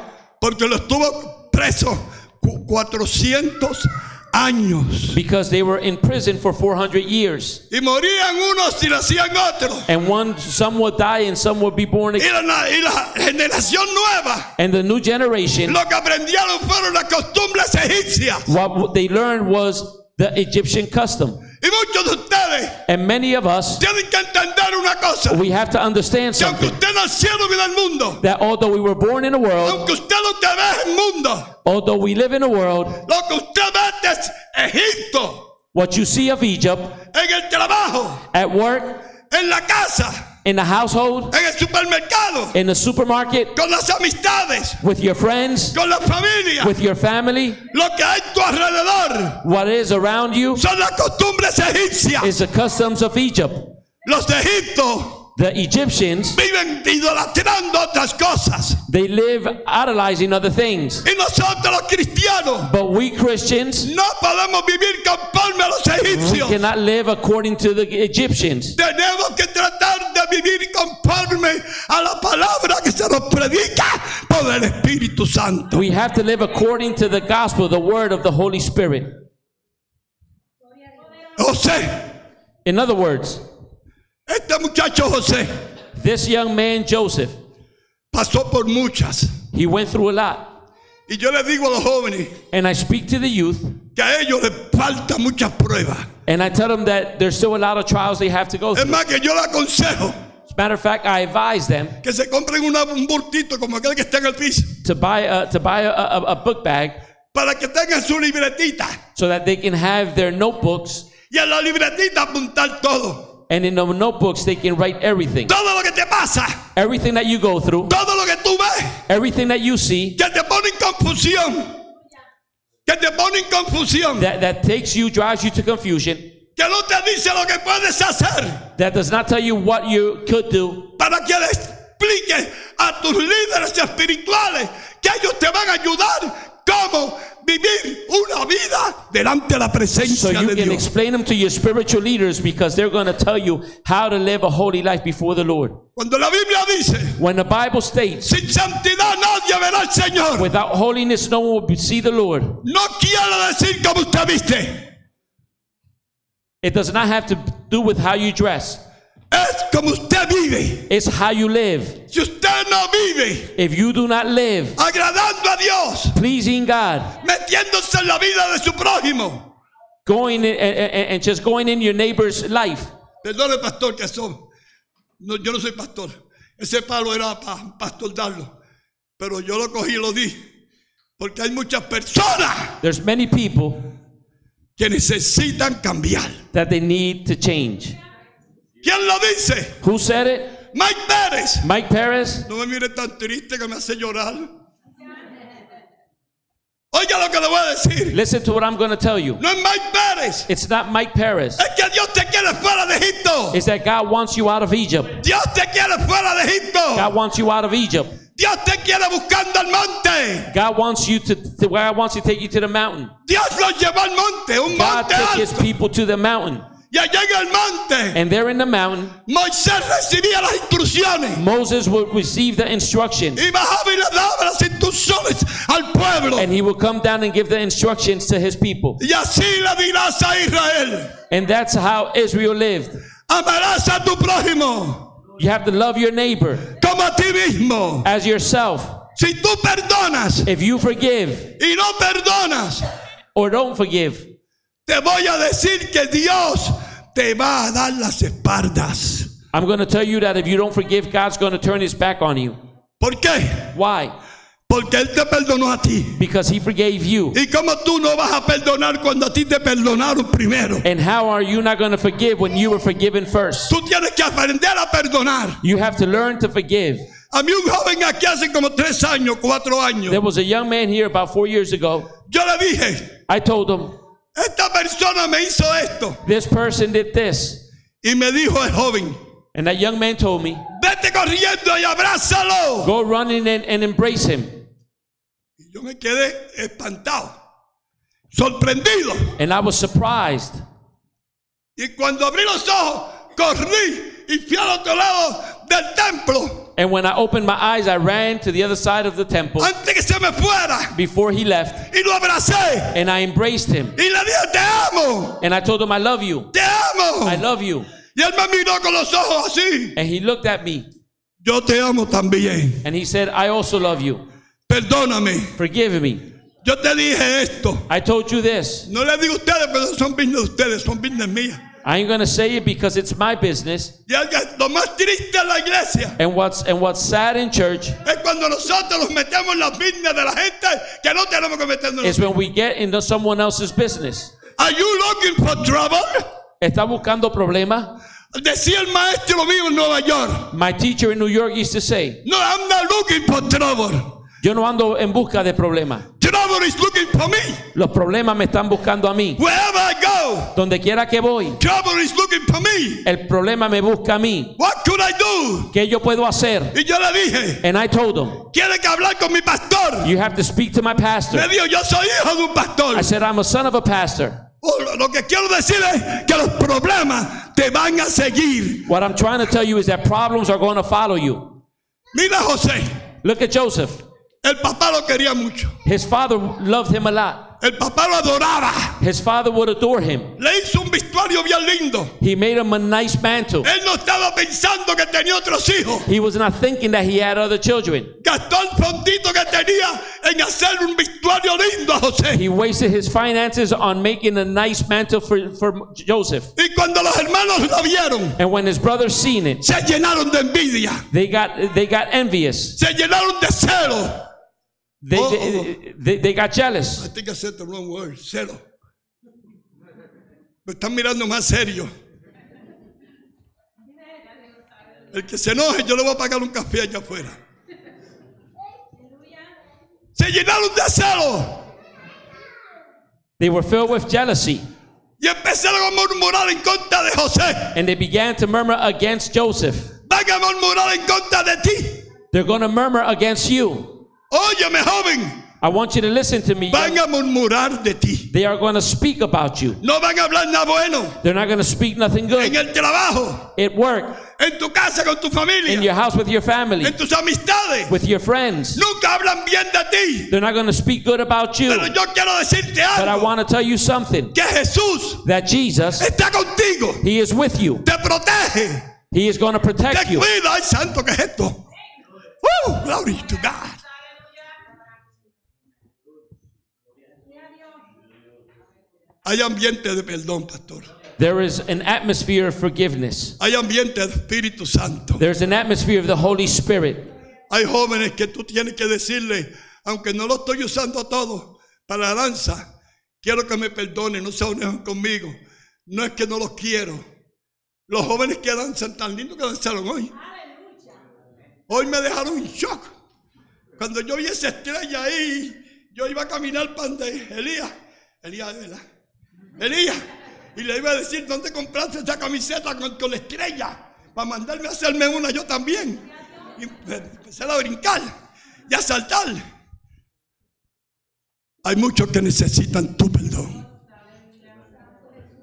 Porque lo estuvo preso 400 años. Because they were in prison for 400 years. Y morían unos y nacían otros. And some would die and some would be born Y again. la generación nueva, And the new generation, lo que aprendieron fueron las costumbres egipcias. what they learned was the Egyptian custom. Y muchos de ustedes And many of us, tienen que entender una cosa. we have to understand Que aunque something. usted nacieron en el mundo, That although we were born in the world, aunque usted lo que ve es el mundo, although we live in a world, lo que usted ve es Egipto, what you see of Egypt en el trabajo, at work, en la casa, in the household, en el supermercado, in the supermarket, con las amistades, with your friends, con la familia, with your family, lo que hay a tu alrededor what is around you son las costumbres egipcias. is the customs of Egypt. Los de Egipto The Egyptians, viven idolatrando otras cosas. they live idolizing other things. Y nosotros los cristianos But we Christians, no podemos vivir conforme a los we egipcios. cannot live according to the Egyptians. Tenemos que tratar de vivir conforme a la palabra que se nos predica por el Espíritu Santo. We have to live according to the gospel, the word of the Holy Spirit. José, In other words, este muchacho José this young man, Joseph, pasó por muchas. he went through a lot. Y yo le digo a los jóvenes And I speak to the youth, que a ellos les falta muchas pruebas. and I tell them that there's still a lot of trials they have to go Es through. más, que yo le aconsejo As a matter of fact, I advise them que se compren un bultito como aquel que está en el piso to buy a book bag para que tengan su libretita so that they can have their notebooks, y en la libretita apuntar todo. and in the notebooks they can write everything. Todo lo que te pasa, Everything that you go through, todo lo que tú ves, everything that you see, que te pone en confusión, que te pone en confusión, that takes you, drives you to confusion, que no te dice lo que puedes hacer, that does not tell you what you could do, para que le expliques a tus líderes espirituales que ellos te van a ayudar cómo vivir una vida delante de la so presencia you de can Dios. explain them to your spiritual leaders, because they're going to tell you how to live a holy life before the Lord. Cuando la Biblia dice, When the Bible states, sin santidad nadie verá al Señor, without holiness no one will see the Lord, no quiere decir como usted viste, it does not have to do with how you dress. es como usted vive. It's how you live. Si usted no vive If you do not live agradando a Dios, pleasing God, metiéndose en la vida de su prójimo, going in, and just going in your neighbor's life. perdone pastor que yo no soy pastor, Ese palo era para Pastor darlo, pero yo lo cogí y lo di, porque hay muchas personas There's many people que necesitan cambiar. that they need to change. ¿Quién lo dice? Who said it? Mike Pérez. Mike Perez? No me mire tan triste que me hace llorar. Oiga lo que le voy a decir. Listen to what I'm going to tell you. No es Mike Pérez. It's not Mike Perez. Es que Dios te quiere fuera de Egipto. It's that God wants you out of Egypt. Dios te quiere fuera de Egipto. God wants you out of Egypt. Dios te quiere buscando al monte. God wants you to take you to the mountain. Dios los llevó al monte, un God monte took his alto. people to the mountain. Y allá en el monte, And there in the mountain, Moisés recibía las instrucciones. Moses would receive the instructions. Y bajaba y le daba las instrucciones al pueblo. And he would come down and give the instructions to his people. Y así le dirás a Israel: And that's how Israel lived. amarás a tu prójimo You have to love your neighbor como a ti mismo. as yourself. Si tú perdonas If you forgive y no perdonas, or don't forgive, te voy a decir que Dios te va a dar las espaldas. I'm going to tell you that if you don't forgive, God's going to turn his back on you. ¿Por qué? Why? Porque Él te perdonó a ti. Because he forgave you. ¿Y cómo tú no vas a perdonar cuando a ti te perdonaron primero? And how are you not going to forgive when you were forgiven first? Tú tienes que aprender a perdonar. You have to learn to forgive. A mí un joven aquí hace como 3 años, 4 años. There was a young man here about 4 years ago. Yo le dije, I told him, esta persona me hizo esto. this person did this. Y me dijo el joven, And that young man told me, vete corriendo y abrázalo. go running and embrace him. Y yo me quedé espantado, sorprendido. And I was surprised. Y cuando abrí los ojos, corrí y fui al otro lado del templo. And when I opened my eyes, I ran to the other side of the temple Antes que se me fuera. before he left. Y lo abracé. And I embraced him. Y le dije, te amo. And I told him, I love you. Te amo. I love you. Y él me miró con los ojos así. And he looked at me. Yo te amo también. And he said, I also love you. Perdóname. Forgive me. Yo te dije esto. I told you this. No le digo a ustedes, pero son business de ustedes, son business mías. I ain't going to say it because it's my business. Y lo más triste en la iglesia And what's sad in church es cuando nosotros nos metemos en las business de la gente que no tenemos que meternos. is when we get into someone else's business. Are you looking for trouble? ¿Está buscando problema? Decía el maestro mío en Nueva York. My teacher in New York used to say, No, I'm not looking for trouble. yo no ando en busca de problemas. Trouble is looking for me. Los problemas me están buscando a mí. Wherever I go, Donde quiera que voy, trouble is looking for me. el problema me busca a mí. What could I do? ¿Qué yo puedo hacer? Y yo le dije, And I told him, ¿quiere que hablar con mi pastor? you have to speak to my pastor. Me dijo, yo soy hijo de un pastor. I said, I'm a son of a pastor. Lo que quiero decir es que los problemas te van a seguir. What I'm trying to tell you is that problems are going to follow you. Mira a José. Look at Joseph. El papá lo quería mucho. His father loved him a lot. El papá lo adoraba. His father would adore him. Le hizo un vestuario bien lindo. He made him a nice mantle. Él no estaba pensando que tenía otros hijos. He was not thinking that he had other children. Gastó el fondito que tenía en hacer un vestuario lindo a José. He wasted his finances on making a nice mantle for Joseph. Y cuando los hermanos lo vieron, And when his brothers seen it, se llenaron de envidia. they got envious. Se llenaron de celo. They got jealous. I think I said the wrong word. Celo. Me están mirando más serio. El que se enoje, yo le voy a pagar un café allá afuera. Se llenaron de celo. They were filled with jealousy. Y empezaron a murmurar en contra de José. And they began to murmur against Joseph. Van a murmurar en contra de ti. They're going to murmur against you. Óyeme, joven. I want you to listen to me. Van a murmurar de ti. They are going to speak about you. No van a hablar nada bueno. They're not going to speak nothing En good. el trabajo, At work, en tu casa con tu in familia, your house with your family, en tus amistades. with your friends. Nunca hablan bien de ti. They're not going to speak good about you. Pero yo quiero decirte But I algo. want to tell you something. Que Jesús That Jesus, está contigo. He is with you. Te protege. He is going to protect Te you. cuida. Ay, santo, ¿qué es esto? Glory to God. Hay ambiente de perdón, pastor. There is an atmosphere of forgiveness. Hay ambiente del Espíritu Santo. There's an atmosphere of the Holy Spirit. Hay jóvenes que tú tienes que decirle, aunque no lo estoy usando todo para la danza, quiero que me perdonen, no se enojen conmigo. No es que no los quiero. Los jóvenes que danzan tan lindo que danzaron hoy. Hoy me dejaron en shock. Cuando yo vi esa estrella ahí, yo iba a caminar para donde Elías, ¿verdad? Elías, y le iba a decir, ¿dónde compraste esa camiseta con la estrella? Para mandarme a hacerme una yo también. Y empecé a brincar y a saltar. Hay muchos que necesitan tu perdón.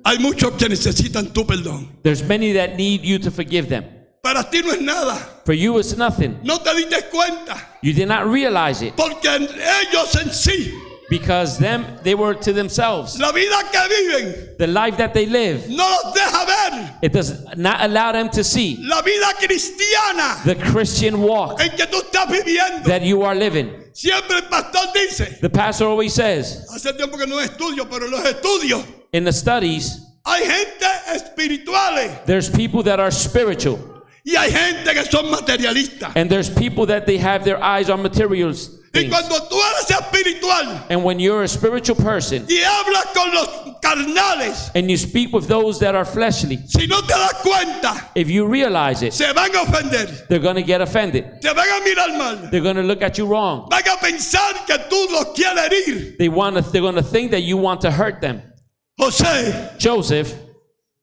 Hay muchos que necesitan tu perdón. There's many that need you to forgive them. Para ti no es nada. For you, it's nothing. No te diste cuenta. You did not realize it. Porque ellos en sí, Because they were to themselves. la vida que viven, The life that they live, no los deja ver. it does not allow them to see La vida cristiana the Christian walk en que tú estás viviendo. that you are living. Siempre el pastor dice, The pastor always says, hace tiempo que no estudio, pero en los estudios in the studies, hay gente espirituales there's people that are spiritual, y hay gente que son materialistas. and there's people that they have their eyes on materials Y things. cuando tú eres espiritual And when you're a spiritual person y hablas con los carnales, and you speak with those that are fleshly, si no te das cuenta, if you realize it, se van a ofender, they're going to get offended. te van a mirar mal, They're going to look at you wrong. van a pensar que tú los quieres herir. They're going to think that you want to hurt them. José, Joseph,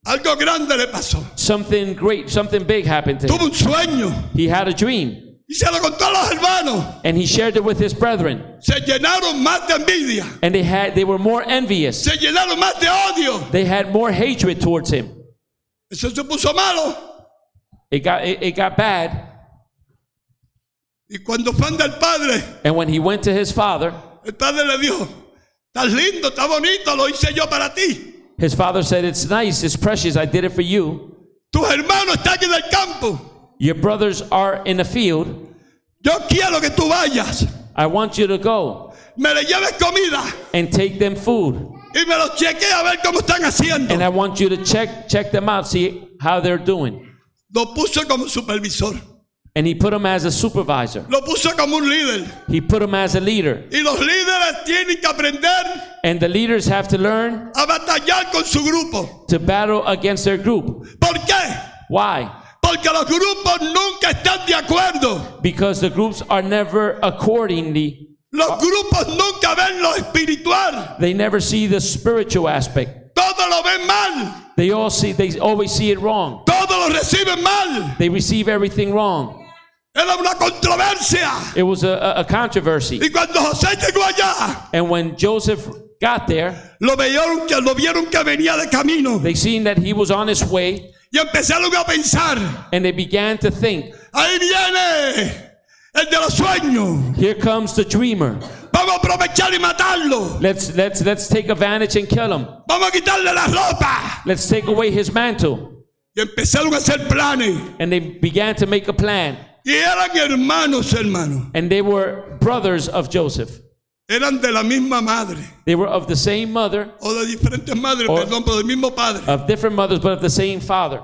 algo grande le pasó. something great, something big happened to him. Tuvo un sueño He had a dream y se lo contó a los hermanos. and he shared it with his brethren. Se llenaron más de envidia, And they were more envious. se llenaron más de odio. They had more hatred towards him. Eso se puso malo. It got bad. Y cuando fue del padre, And when he went to his father, el padre le dijo, estás lindo, está bonito, lo hice yo para ti. his father said, "It's nice, it's precious, I did it for you. Tus hermanos están aquí del campo. Your brothers are in the field. Yo quiero que tú vayas, I want you to go me le lleves comida and take them food. y me los chequees a ver cómo están haciendo. And I want you to check them out, see how they're doing." Lo puso como supervisor, And he put them as a supervisor. lo puso como un líder. He put them as a leader. Y los líderes tienen que aprender And the leaders have to learn a batallar con su grupo. to battle against their group. ¿Por qué? Why? Porque los grupos nunca están de acuerdo. Because the groups are never accordingly. Los grupos nunca ven lo espiritual. They never see the spiritual aspect. Todo lo ven mal. They always see it wrong. Todo lo reciben mal. They receive everything wrong. Era una controversia. It was a controversy. Y cuando José llegó allá, And when Joseph got there, lo vieron que venía de camino. they seen that he was on his way, Y empezaron a pensar, and they began to think, ahí viene el de los sueños. here comes the dreamer. Vamos a aprovechar y matarlo. Let's take advantage and kill him. Vamos a quitarle la ropa. Let's take away his mantle. Y empezaron a hacer planes. And they began to make a plan. Y eran hermanos. And they were brothers of Joseph. Eran de la misma madre. They were of the same mother, O de diferentes madres, O- perdón, pero del mismo padre. of different mothers, but of the same father.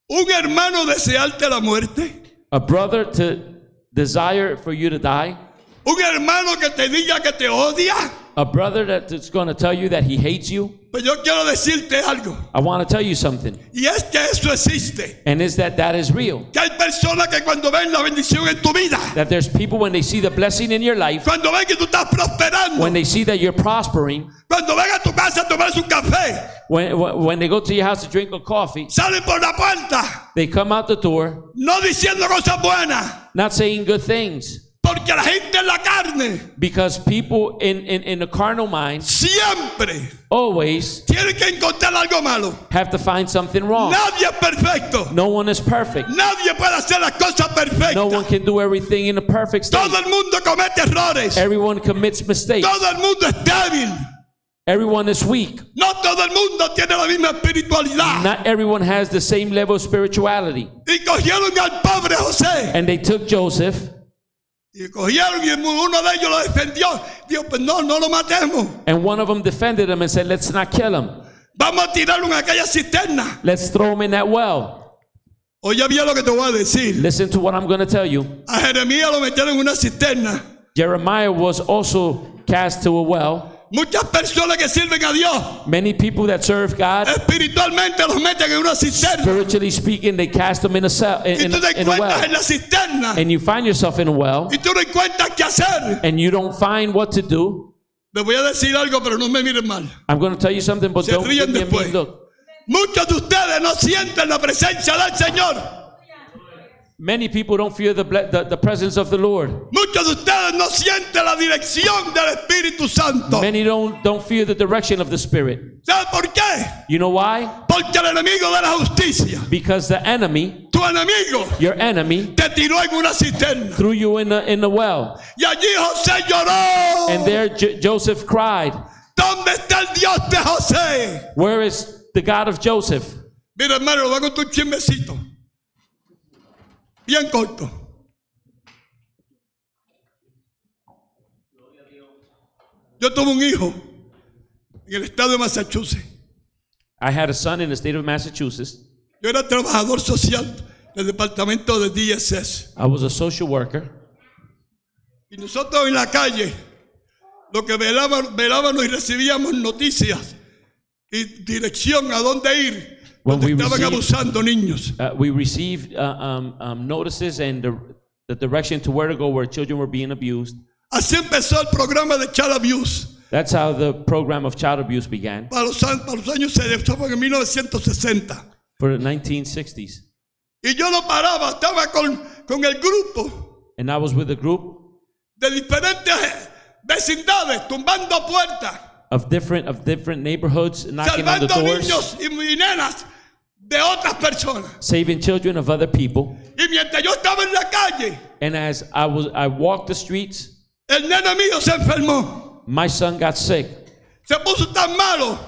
Un hermano desearte la muerte. A brother to desire for you to die. Un hermano que te diga que te odia. A brother that's going to tell you that he hates you. Pues yo quiero decirte algo. I want to tell you something. Y es que eso existe. And is that is real. Que hay personas que cuando ven la bendición en tu vida, That there's people when they see the blessing in your life, cuando ven que tú estás prosperando, when they see that you're prospering, cuando ven a tu casa a tomarse un café, when they go to your house to drink a coffee, salen por la puerta, they come out the door no diciendo cosas buenas, not saying good things. porque la gente en la carne Because people in the carnal mind siempre always tienen que encontrar algo malo. have to find something wrong. Nadie es perfecto. No one is perfect. Nadie puede hacer las cosas No one perfectas. can do everything in a perfect state. Todo el mundo comete errores. Everyone commits mistakes. Todo el mundo es débil. Everyone is weak. No todo el mundo tiene la misma espiritualidad. Not everyone has the same level of spirituality. Y cogieron al pobre José. And they took Joseph, Y cogieron y uno de ellos lo defendió. Dijo, pues no lo matemos. and one of them defended him and said, let's not kill him. vamos a tirarlo en aquella cisterna. Let's throw him in that well. Oye bien lo que te voy a decir. Listen to what I'm going to tell you. A Jeremías lo metieron en una cisterna. Jeremiah was also cast to a well. Muchas personas que sirven a Dios, Many people that serve God, espiritualmente los meten en una cisterna. spiritually speaking, they cast them in a cell, Y in tú te a encuentras well. en la cisterna. And you find yourself in a well, Y tú no encuentras qué hacer. and you don't find what to do. Les voy a decir algo, pero no me miren mal. I'm going to tell you something, but Se don't ríen give me a después. mean look. Muchos de ustedes no sienten la presencia del Señor. Many people don't fear the presence of the Lord. Muchos de ustedes no sienten la dirección del Espíritu Santo. Many don't fear the direction of the Spirit. ¿Sabes por qué? You know why? Porque el enemigo de la justicia, Because the enemy, tu enemigo, your enemy, te tiró en una cisterna. threw you in the well. Y allí José lloró. And there Joseph cried. ¿Dónde está el Dios de José? Where is the God of Joseph? Mira, hermano, lo voy a contar un chismecito. Bien corto. Yo tuve un hijo en el estado de Massachusetts. I had a son in the state of Massachusetts. Yo era trabajador social del departamento de DSS. I was a social worker. Y nosotros en la calle, lo que velábamos y recibíamos noticias y dirección a dónde ir, When donde we estaban received- abusando niños. We received notices and the direction to where to go where children were being abused. Así empezó el programa de Child Abuse. That's how the program of child abuse began Para los años, eso fue en 1960. for the 1960s. Y yo no paraba, estaba con el grupo And I was with a group de diferentes vecindades, tumbando puertas, of different neighborhoods, knocking on the salvando doors, niños y nenas de otras personas. saving children of other people. Y mientras yo estaba en la calle, And as I walked the streets, el nene mío se enfermó. my son got sick. Se puso tan malo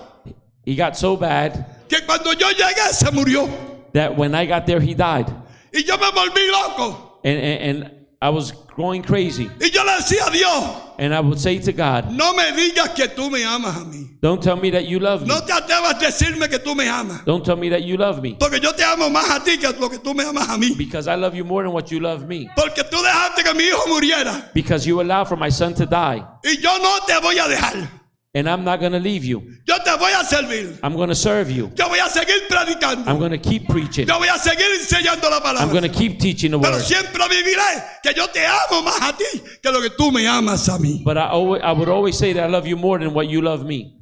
He got so bad que cuando yo llegué se murió. that when I got there, he died. Y yo me volví loco. And I was going crazy. Y yo le decía a Dios, And I would say to God, no me digas que tú me amas a mí. don't tell me that you love me. No te atrevas a decirme que tú me amas. Don't tell me that you love me. Porque yo te amo más a ti que lo que tú me amas a mí. Because I love you more than what you love me. Porque tú dejaste que mi hijo muriera. Because you allowed for my son to die. Y yo no te voy a dejar. And I'm not going to leave you. Yo te voy a servir. I'm going to serve you. Yo voy a seguir predicando. I'm going to keep preaching. Yo voy a seguir enseñando la I'm going palabra. to keep teaching the Pero word. siempre viviré que yo te amo más a ti que lo que tú me amas a mí. But I would always say that I love you more than what you love me.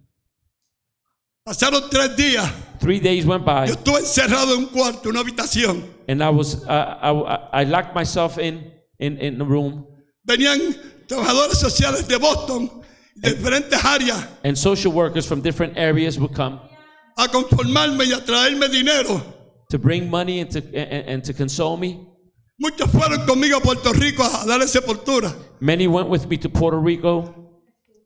Pasaron 3 días. 3 days went by, Yo estuve encerrado en un cuarto, una habitación. and I locked myself in the room, Venían trabajadores sociales de Boston, de diferentes áreas, and social workers from different areas would come a conformarme y a traerme dinero. to bring money and to console me. Muchos fueron conmigo a Puerto Rico a darle sepultura. Many went with me to Puerto Rico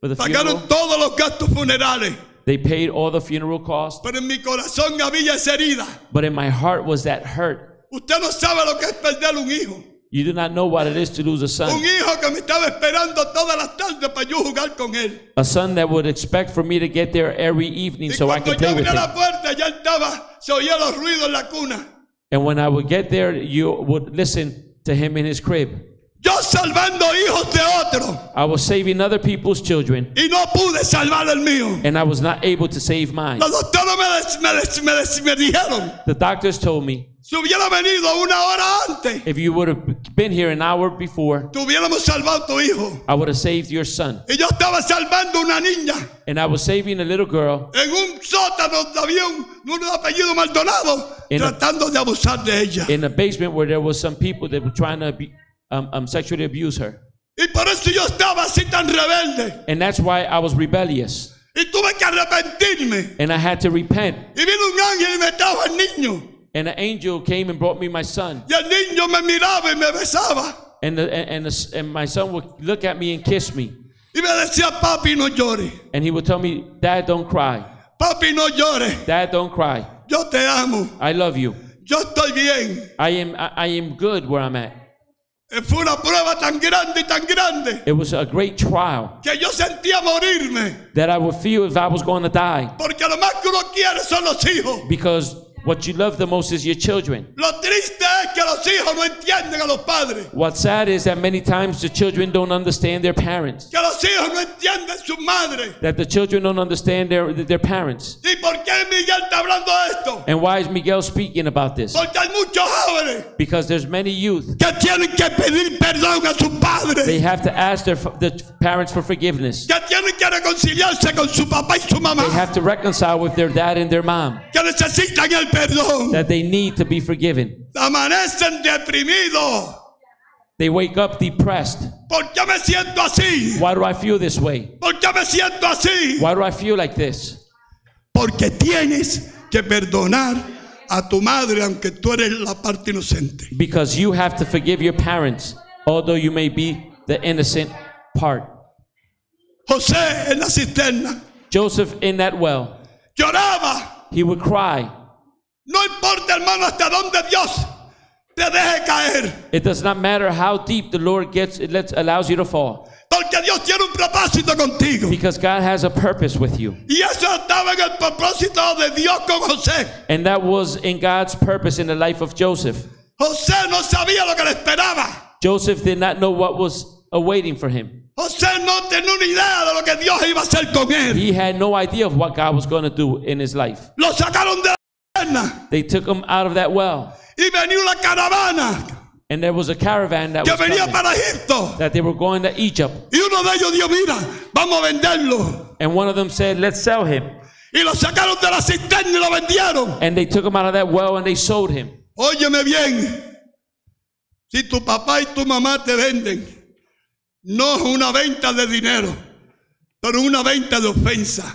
for the funeral. Pagaron todos los gastos funerales. They paid all the funeral costs, Pero en mi corazón había esa herida. but in my heart was that hurt. Usted no sabe lo que es perder un hijo. You do not know what it is to lose a Un son. hijo que me estaba esperando todas las tardes para yo jugar con él. A son that would expect for me to get there every evening Y so I cuando can play yo with abrí him. la puerta ya estaba, se oían los ruidos en la cuna. And when I would get there, you would listen to him in his crib. Yo salvando hijos de otro I was saving other people's children, y no pude salvar el mío. and I was not able to save mine. Los doctores me dijeron, The doctors told me, si hubiera venido 1 hora antes, if you would have been here an hour before, te hubiéramos salvado tu hijo. I would have saved your son. Y yo estaba salvando una niña And I was saving a little girl en un sótano donde había un apellido Maldonado En- tratando de abusar de ella. in a basement where there was some people that were trying to sexually abuse her. Y por eso yo estaba así tan rebelde. And that's why I was rebellious. Y tuve que arrepentirme. And I had to repent. Y vino un ángel y me trajo al niño. And an angel came and brought me my son. Y el niño me miraba y me besaba. And my son would look at me and kiss me. Y me decía, papi, no llores. And he would tell me, Dad, don't cry. Papi, no llores. Dad, don't cry. Yo te amo. I love you. Yo estoy bien. I am good where I'm at. Fue una prueba tan grande y tan grande It was a great trial que yo sentía morirme. that I would feel if I was going to die. Porque lo más que uno quiere son los hijos. Because what you love the most is your children. Lo triste es que los hijos no entienden a los padres. What's sad is that many times the children don't understand their parents. Que los hijos no entienden sus madres. That the children don't understand their parents. ¿Y por qué Miguel está hablando de esto? And why is Miguel speaking about this? Porque hay muchos jóvenes Because there's many youth. que tienen que pedir perdón a sus padres. They have to ask the parents for forgiveness. Que tienen que reconciliarse con su papá y su mamá. They have to reconcile with their dad and their mom. Que necesitan el perdón. That they need to be forgiven. Amanecen deprimidos. They wake up depressed. ¿Por qué me siento así? Why do I feel this way? ¿Por qué me siento así? Why do I feel like this? Porque tienes que perdonar a tu madre aunque tú eres la parte inocente. Because you have to forgive your parents, although you may be the innocent part. José en la cisterna Joseph in that well, lloraba. he would cry. No importa, hermano, hasta dónde Dios te deje caer. It does not matter how deep the Lord allows you to fall. Porque Dios tiene un propósito contigo. Because God has a purpose with you. Y eso estaba en el propósito de Dios con José. And that was in God's purpose in the life of Joseph. José no sabía lo que le esperaba. Joseph did not know what was awaiting for him. José no tenía una idea de lo que Dios iba a hacer con él. He had no idea of what God was going to do in his life. Lo sacaron de la cisterna They took him out of that well. y venía una caravana And there was a caravan that que was venía coming, para Egipto. that they were going to Egypt. Y uno de ellos dijo, mira, vamos a venderlo. And one of them said, let's sell him. Y lo sacaron de la cisterna y lo vendieron. And they took him out of that well and they sold him. Óyeme bien. Si tu papá y tu mamá te venden, no es una venta de dinero, pero una venta de ofensa.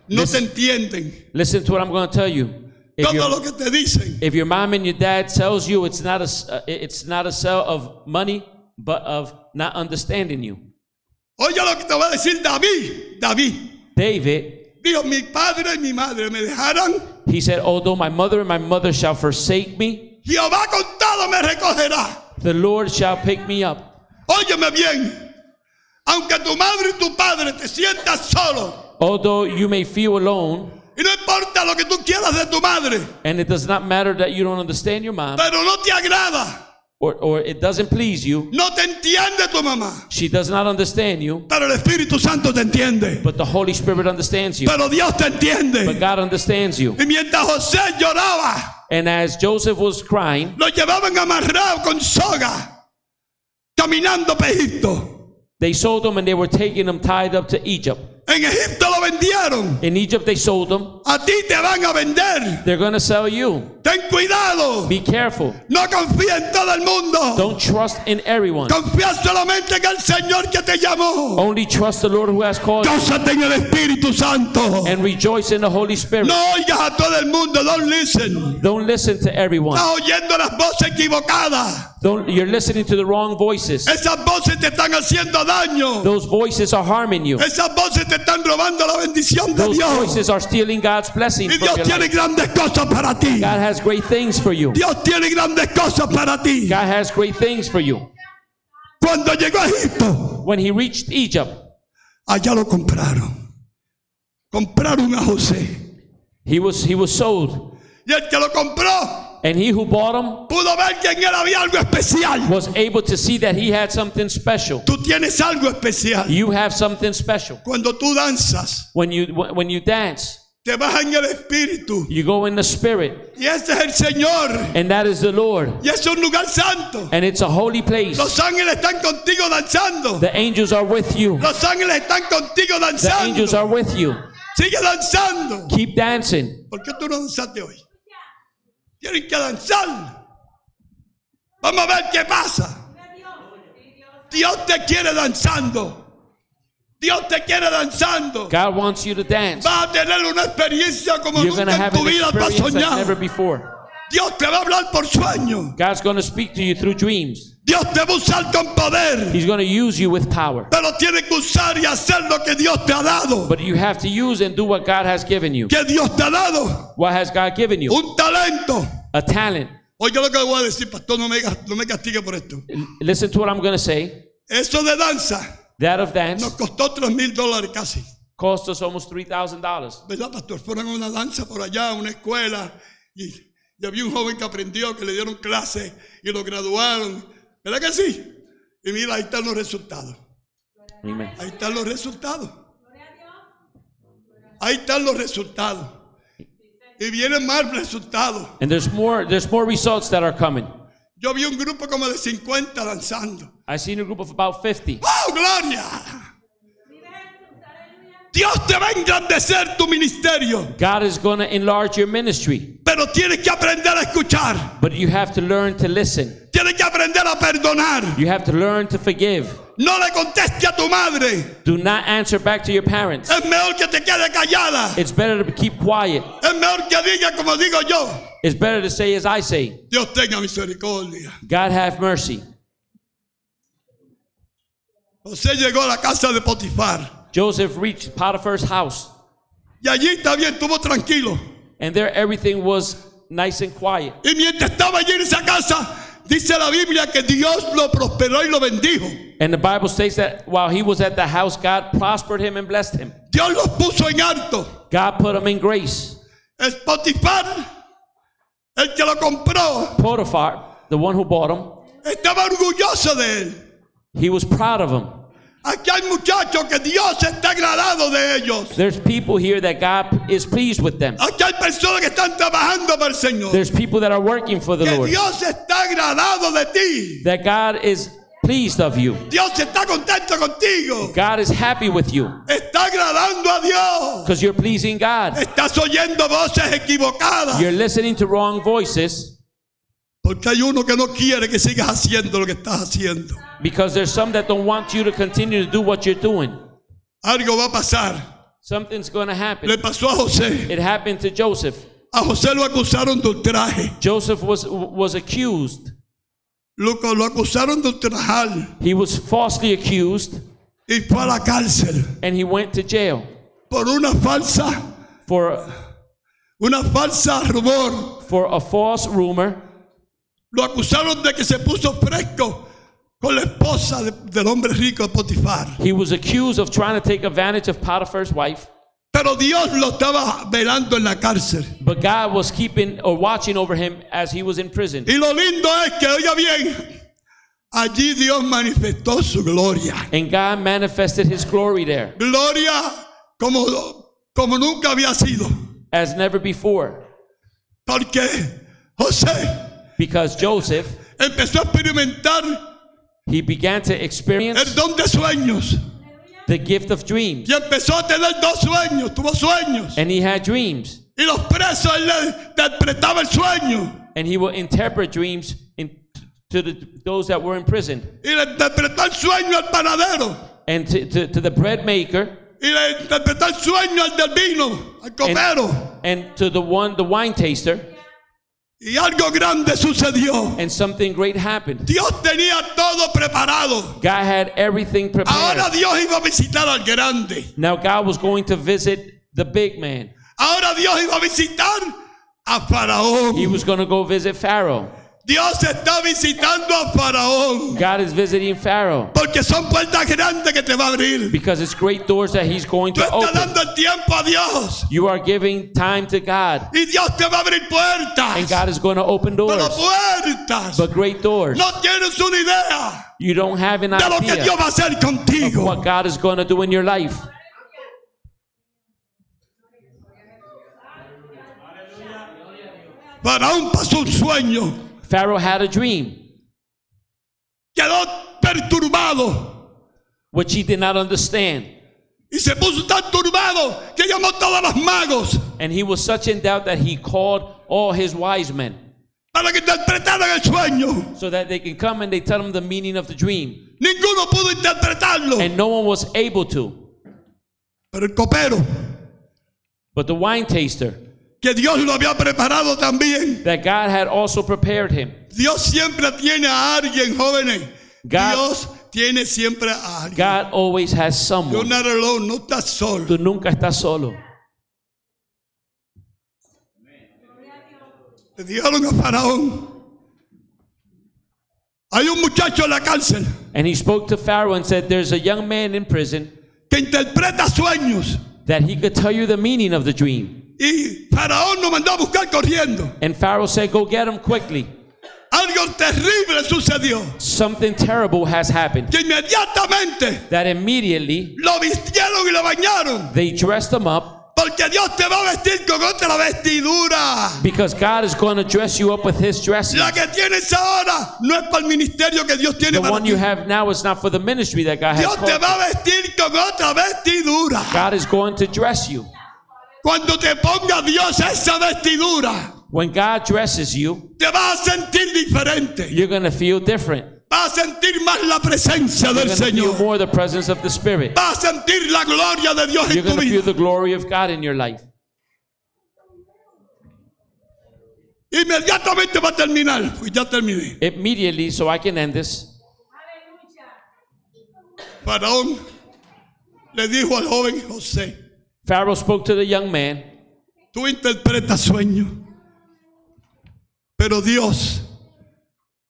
No te entienden. Listen to what I'm going to tell you. Todo lo que te dicen. If your mom and your dad tells you it's not a sell of money, but of not understanding you. Oye lo que te voy a decir David. David, Dijo, mi padre y mi madre me dejarán. he said, although my mother and my mother shall forsake me, Jehová con todo me recogerá. the Lord shall pick me up. Óyeme bien. Aunque tu madre y tu padre te sientas solo. Although you may feel alone, Y no importa lo que tú quieras de tu madre. and it does not matter that you don't understand your mom, Pero no te agrada. or it doesn't please you, No te entiende tu mamá. she does not understand you, Pero el Espíritu Santo te entiende. but the Holy Spirit understands you. Pero Dios te entiende. But God understands you. Y mientras José lloraba, And as Joseph was crying, lo llevaban amarrado con soga, caminando para Egipto. they sold him and they were taking him tied up to Egypt. En Egipto lo vendieron. In Egypt, they sold him. A ti te van a vender. They're going to sell you. Ten cuidado. Be careful. No confía en todo el mundo. Don't trust in everyone. Confía solamente en el Señor que te llamó. Only trust the Lord who has called you. Gózate en el Espíritu Santo. And rejoice in the Holy Spirit. No oigas a todo el mundo. Don't listen. Don't listen to everyone. Estás oyendo las voces equivocadas. You're listening to the wrong voices. Esas voces te están haciendo daño. Those voices are harming you. Esas voces te están robando la bendición de Those Dios. voices are stealing God's blessing Y from Dios your tiene life. grandes cosas para ti. God has great things for you. Dios tiene grandes cosas para ti. God has great things for you. Cuando llegó a Egipto, When he reached Egypt, allá lo compraron. Compraron a José. he was sold. Y el que lo compró And he who bought him pudo ver que en él había algo especial. was able to see that he had something special. Tú tienes algo especial. You have something special. Cuando tú danzas, When you dance, te vas en el espíritu. you go in the spirit, Y ese es el Señor. and that is the Lord. Y es un lugar santo. And it's a holy place. Los ángeles están contigo danzando. The angels are with you. Los ángeles están contigo The angels danzando. are with you. Sigue danzando. Keep dancing. ¿Por qué tú no danzaste hoy? Tienen que danzar. Vamos a ver qué pasa. Dios te quiere danzando. Dios te quiere danzando. God wants you to dance. Vas a tener una experiencia como You're going to nunca en have tu an vida has experience like never soñado. before. Dios te va a hablar por sueño. God's going to speak to you through dreams. Dios te va a usar con poder. He's going to use you with power. Pero tienes que usar y hacer lo que Dios te ha dado. But you have to use and do what God has given you. ¿Qué Dios te ha dado? What has God given you? Un talento. A talent. Oiga lo que le voy a decir, pastor, no me castigue por esto. Listen to what I'm going to say. Eso de danza That of dance nos costó $3,000 casi. cost us almost $3,000. ¿Verdad, pastor? Fueron a una danza por allá, a una escuela, y había un joven que aprendió, que le dieron clases y lo graduaron. ¿Verdad que sí? Y mira, ahí están los resultados. Amen. Ahí están los resultados. Ahí están los resultados. Y vienen más resultados. And there's more results that are coming. Yo vi un grupo como de 50 danzando. I seen a group of about 50. ¡Oh, gloria! Dios te va a engrandecer tu ministerio. God is going to enlarge your ministry, Pero tienes que aprender a escuchar. but you have to learn to listen. Tienes que aprender a perdonar. You have to learn to forgive. No le conteste a tu madre. Do not answer back to your parents. Es mejor que te quede callada. It's better to keep quiet. Es mejor que diga como digo yo. It's better to say as I say. Dios tenga misericordia. God have mercy. José llegó a la casa de Potifar. Joseph reached Potiphar's house, Y allí está bien, estuvo tranquilo. and there everything was nice and quiet. Y mientras estaba allí en esa casa, dice la Biblia que Dios lo prosperó y lo bendijo. And the Bible states that while he was at the house, God prospered him and blessed him. Dios lo puso en alto. God put him in grace. Es Potifar, el que lo compró, Potiphar, the one who bought him, estaba orgulloso de él. he was proud of him. Aquí hay muchachos que Dios está agradado de ellos. There's people here that God is pleased with them. Aquí hay personas que están trabajando para el Señor. There's people that are working for the Que Lord. Dios está agradado de ti. That God is pleased of you. Dios está contento contigo. God is happy with you Está agradando a Dios. because you're pleasing God. Estás oyendo voces equivocadas. You're listening to wrong voices Porque hay uno que no quiere que sigas haciendo lo que estás haciendo. because there's some that don't want you to continue to do what you're doing. Algo va a pasar. Something's going to happen. Le pasó a José. It happened to Joseph. A José lo acusaron de ultraje. Joseph was accused. Lo acusaron de ultrajar. He was falsely accused Y fue a la cárcel. and he went to jail Por una falsa rumor. for a false rumor. Lo acusaron de que se puso fresco con la esposa del hombre rico de Potifar. He was accused of trying to take advantage of Potiphar's wife. Pero Dios lo estaba velando en la cárcel. But God was keeping or watching over him as he was in prison. Y lo lindo es que, oiga bien, allí Dios manifestó su gloria. And God manifested his glory there Gloria como nunca había sido. as never before. Porque José Because Joseph, empezó a experimentar he began to el experience don de sueños. the gift of dreams. Y empezó a tener dos sueños, tuvo sueños. And he had dreams. Y los presos él le interpretaba el sueño. And he would interpret dreams to those that were in prison. Y le interpretó el sueño al panadero. And to the bread maker. Y le interpretó el sueño al del vino, al copero. And to the wine taster. Y algo grande sucedió. And something great happened. Dios tenía todo preparado. God had everything prepared. Ahora Dios iba a visitar al grande. Now God was going to visit the big man. Ahora Dios iba a visitar a Faraón. He was going to go visit Pharaoh. Dios está visitando a Faraón. God is visiting Pharaoh Porque son puertas grandes que te va a abrir. because it's great doors that he's going Tú to estás open. dando el tiempo a Dios. You are giving time to God, Y Dios te va a abrir and puertas. God is going to open Pero doors, puertas. but great doors. No tienes una idea You don't have an de lo que idea Dios va a hacer of contigo. what God is going to do in your life. Faraón pasó un sueño. Pharaoh had a dream Quedó perturbado. which he did not understand, Y se puso tan turbado que llamó a todos los magos and he was such in doubt that he called all his wise men para que interpretaran el sueño. so that they can come and they tell him the meaning of the dream, Ninguno pudo interpretarlo. and no one was able to. Pero el copero, But the wine taster, que Dios lo había preparado también. that God had also prepared him. Dios siempre tiene a alguien, jóvenes. God- Dios tiene siempre a alguien. God always has You're someone. not alone, no estás solo. Tú nunca estás solo. Le dijeron a Faraón, Hay un muchacho en la cárcel And he spoke to Pharaoh and said, there's a young man in prison que interpreta sueños. that he could tell you the meaning of the dream. Y Faraón nos mandó a buscar corriendo. And Pharaoh said, go get him quickly. Algo terrible sucedió. Something terrible has happened. Que inmediatamente That immediately lo vistieron y lo bañaron. they dressed him up, Porque Dios te va a vestir con otra vestidura. because God is going to dress you up with his dressing. La que tienes ahora no es para el ministerio que Dios tiene The para one ti. you have now is not for the ministry that God has Dios te called. va a vestir con otra vestidura. God is going to dress you. Cuando te ponga Dios esa vestidura, When God dresses you, te vas a sentir diferente. you're going to feel different. Vas a sentir más la presencia You're del going to feel Señor. more the presence of the Spirit. Vas a sentir la gloria de Dios You're en tu going to feel vida. the glory of God in your life. Inmediatamente va a terminar. Pues ya terminé. Immediately, so I can end this, Faraón le dijo al joven José: Pharaoh spoke to the young man. tú interpretas sueños, pero Dios,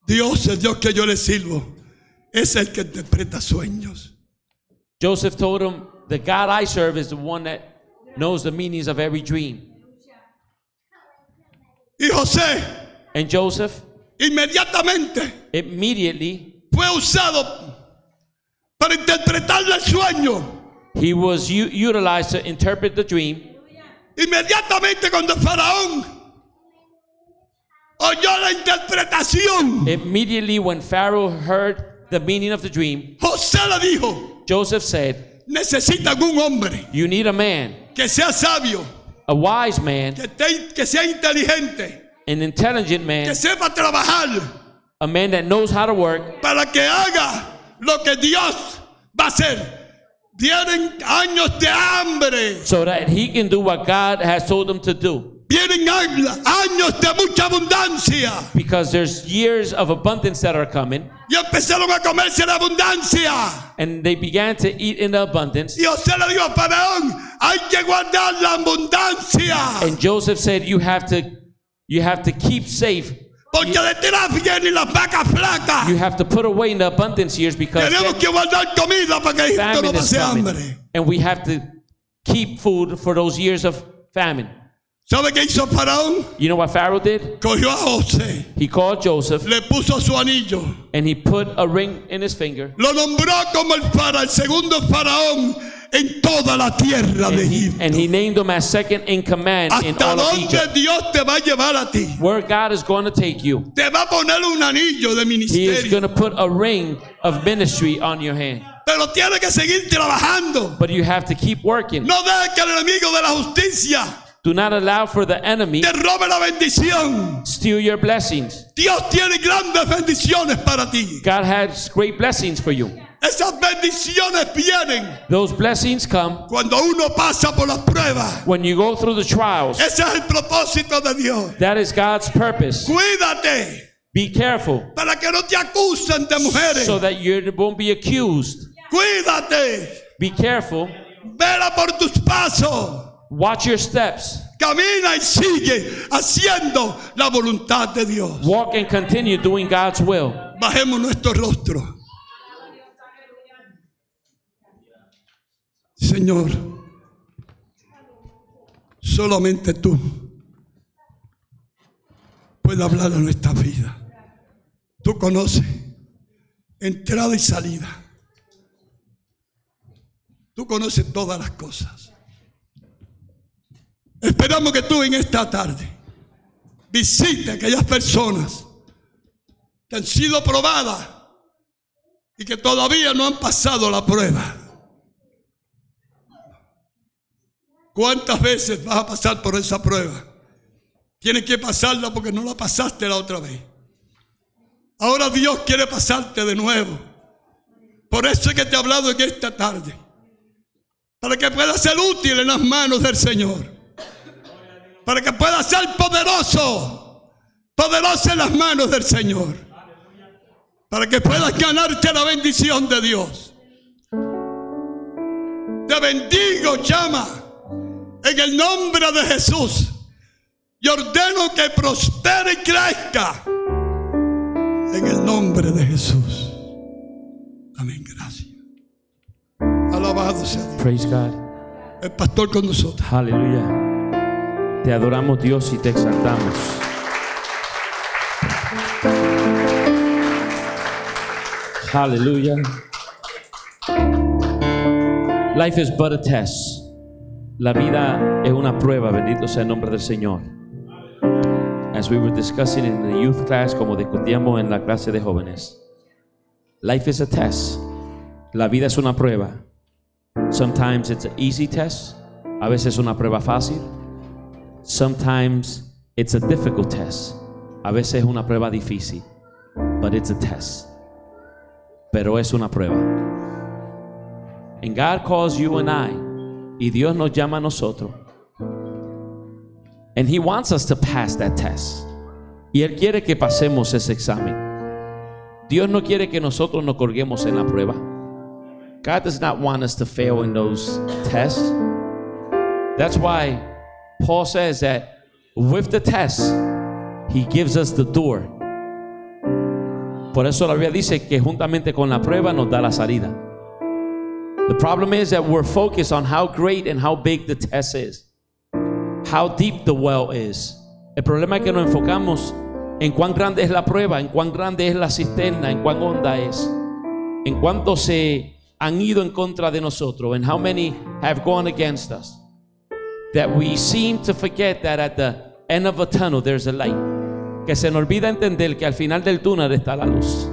el Dios que yo le sirvo, es el que interpreta sueños. Joseph told him, the God I serve is the one that knows the meanings of every dream. Y José And Joseph inmediatamente immediately, fue usado para interpretarle el sueño. he was utilized to interpret the dream. Inmediatamente cuando el Faraón oyó la interpretación, Immediately when Pharaoh heard the meaning of the dream, José le dijo: Joseph said, necesitan un hombre you need a man, que sea sabio, a wise man, que sea inteligente, an intelligent que man, sepa trabajar a man that knows how to work, para que haga lo que Dios va a hacer. Vienen años de hambre, so that he can do what God has told him to do. vienen años de mucha abundancia. Because there's years of abundance that are coming, Y empezaron a comerse la abundancia. and they began to eat in the abundance. Y José le dijo a Faraón: hay que guardar la abundancia, And Joseph said, you have to keep safe. porque detrás vienen las vacas flacas. You have to put away in the abundance years, because Tenemos que guardar comida para que Egipto no famine is pase coming. hambre. And we have to keep food for those years of famine. ¿Sabe qué hizo Faraón? You know what Pharaoh did? Cogió a José, He called Joseph le puso su anillo, and he put a ring in his finger. lo nombró como el segundo faraón en toda la tierra de Egipto. And he named him as second in command in ¿Hasta all of dónde Egypt. Dios te va a llevar a ti? Where God is going to take you. Te va a poner un anillo de He is ministerio, going to put a ring of ministry on your hand. pero tienes que seguir trabajando. But you have to keep working. No dejes que el enemigo de la justicia Do not allow for the enemy te robe la bendición. steal your blessings. Dios tiene grandes bendiciones para ti. God has great blessings for you. Esas bendiciones vienen Those blessings come cuando uno pasa por las pruebas. when you go through the trials. Ese es el propósito de Dios. That is God's purpose. Cuídate Be careful para que no te acusen de mujeres. so that you won't be accused. Cuídate. Be careful. Vela por tus pasos. Watch your steps. Camina y sigue haciendo la voluntad de Dios. Walk and continue doing God's will. Bajemos nuestro rostro. Señor, solamente tú puedes hablar a nuestra vida. Tú conoces entrada y salida. Tú conoces todas las cosas. Esperamos que tú en esta tarde visites a aquellas personas que han sido probadas y que todavía no han pasado la prueba. ¿Cuántas veces vas a pasar por esa prueba? Tienes que pasarla porque no la pasaste la otra vez. Ahora Dios quiere pasarte de nuevo. Por eso es que te he hablado en esta tarde, para que puedas ser útil en las manos del Señor, para que puedas ser poderoso en las manos del Señor, para que puedas ganarte la bendición de Dios. Te bendigo, Chama, en el nombre de Jesús, y ordeno que prospere y crezca En el nombre de Jesús. Amén. Gracias. Alabado sea Dios. Praise God. El pastor con nosotros. Aleluya. Te adoramos, Dios, y te exaltamos. Aleluya. Life is but a test. La vida es una prueba. Bendito sea el nombre del Señor. As we were discussing in the youth class, como discutíamos en la clase de jóvenes, life is a test. La vida es una prueba. Sometimes it's an easy test. A veces es una prueba fácil. Sometimes it's a difficult test. A veces es una prueba difícil. But it's a test. Pero es una prueba. And God calls you and I. Y Dios nos llama a nosotros. And He wants us to pass that test. Y Él quiere que pasemos ese examen. Dios no quiere que nosotros nos colguemos en la prueba. God does not want us to fail in those tests. That's why Paul says that with the test, He gives us the door. Por eso la Biblia dice que juntamente con la prueba nos da la salida. The problem is that we're focused on how great and how big the test is. How deep the well is. El problema es que nos enfocamos en cuán grande es la prueba, en cuán grande es la cisterna, en cuán honda es, en cuánto se han ido en contra de nosotros, and how many have gone against us, that we seem to forget that at the end of a tunnel there's a light. Que se nos olvida entender que al final del túnel está la luz.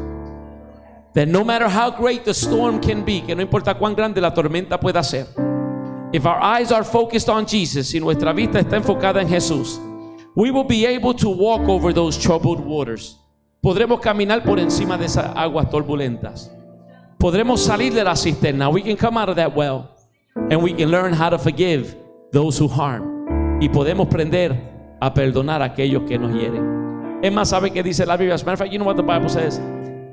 That no matter how great the storm can be, que no importa cuán grande la tormenta pueda ser, if our eyes are focused on Jesus, si nuestra vista está enfocada en Jesús, we will be able to walk over those troubled waters. Podremos caminar por encima de esas aguas turbulentas. Podremos salir de la cisterna. We can come out of that well, and we can learn how to forgive those who harm. Y podemos aprender a perdonar a aquellos que nos hieren. Es más, ¿sabe qué dice la Biblia? As a matter of fact, you know what the Bible says?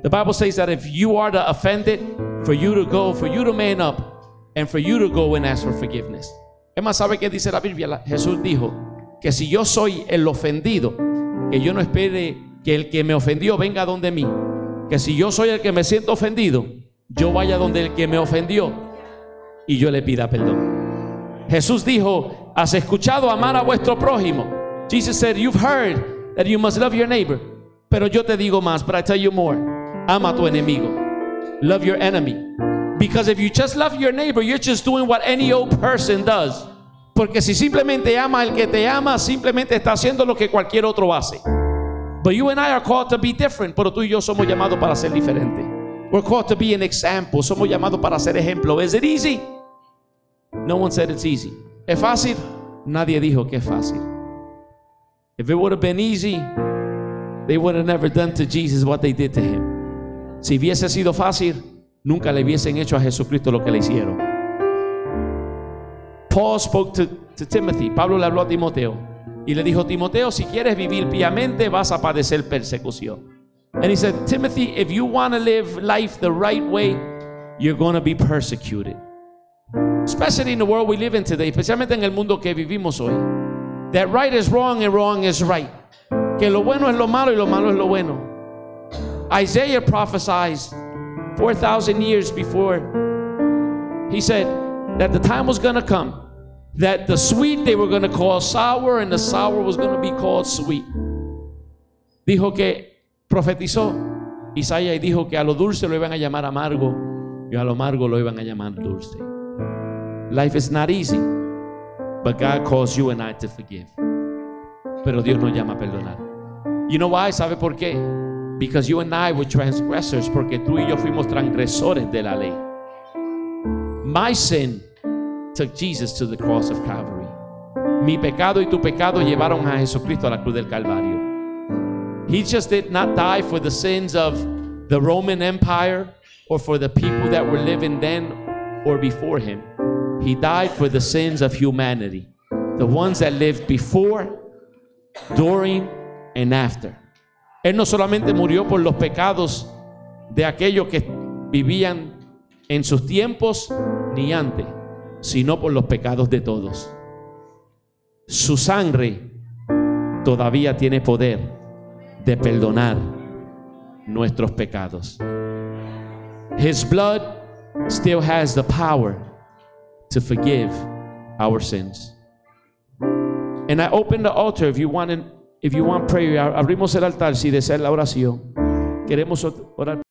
The Bible says that if you are the offended, for you to man up, and for you to go and ask for forgiveness. Es más, ¿sabe qué dice la Biblia? Jesús dijo que si yo soy el ofendido, que yo no espere que el que me ofendió venga donde mí. Que si yo soy el que me siento ofendido, yo vaya donde el que me ofendió y yo le pida perdón. Jesús dijo: ¿has escuchado amar a vuestro prójimo? Jesus said, you've heard that you must love your neighbor. Pero yo te digo más, but I tell you more. Ama a tu enemigo. Love your enemy. Because if you just love your neighbor, you're just doing what any old person does. Porque si simplemente ama al que te ama, simplemente está haciendo lo que cualquier otro hace. But you and I are called to be different. Pero tú y yo somos llamados para ser diferentes. We're called to be an example. Somos llamados para ser ejemplo. Is it easy? No one said it's easy. ¿Es fácil? Nadie dijo que es fácil. If it would have been easy, they would have never done to Jesus what they did to him. Si hubiese sido fácil, nunca le hubiesen hecho a Jesucristo lo que le hicieron. Paul spoke to Timothy. Pablo le habló a Timoteo y le dijo: Timoteo, si quieres vivir piamente, vas a padecer persecución. And he said, Timothy, if you want to live life the right way, you're going to be persecuted. Especially in the world we live in today, especialmente en el mundo que vivimos hoy. That right is wrong and wrong is right. Que lo bueno es lo malo y lo malo es lo bueno. Isaiah prophesied 4,000 years before. He said that the time was going to come that the sweet they were going to call sour and the sour was going to be called sweet. Dijo que profetizó Isaías y dijo que a lo dulce lo iban a llamar amargo y a lo amargo lo iban a llamar dulce. Life is not easy, but God calls you and I to forgive. Pero Dios nos llama a perdonar. You know why? ¿Sabe por qué? Because you and I were transgressors. Porque tú y yo fuimos transgresores de la ley. My sin took Jesus to the cross of Calvary. Mi pecado y tu pecado llevaron a Jesucristo a la cruz del Calvario. He just did not die for the sins of the Roman Empire or for the people that were living then or before him. He died for the sins of humanity, the ones that lived before, during, and after. Él no solamente murió por los pecados de aquellos que vivían en sus tiempos ni antes, sino por los pecados de todos. Su sangre todavía tiene poder de perdonar nuestros pecados. His blood still has the power to forgive our sins. And I open the altar if you want prayer. Abrimos el altar si deseas la oración. Queremos orar.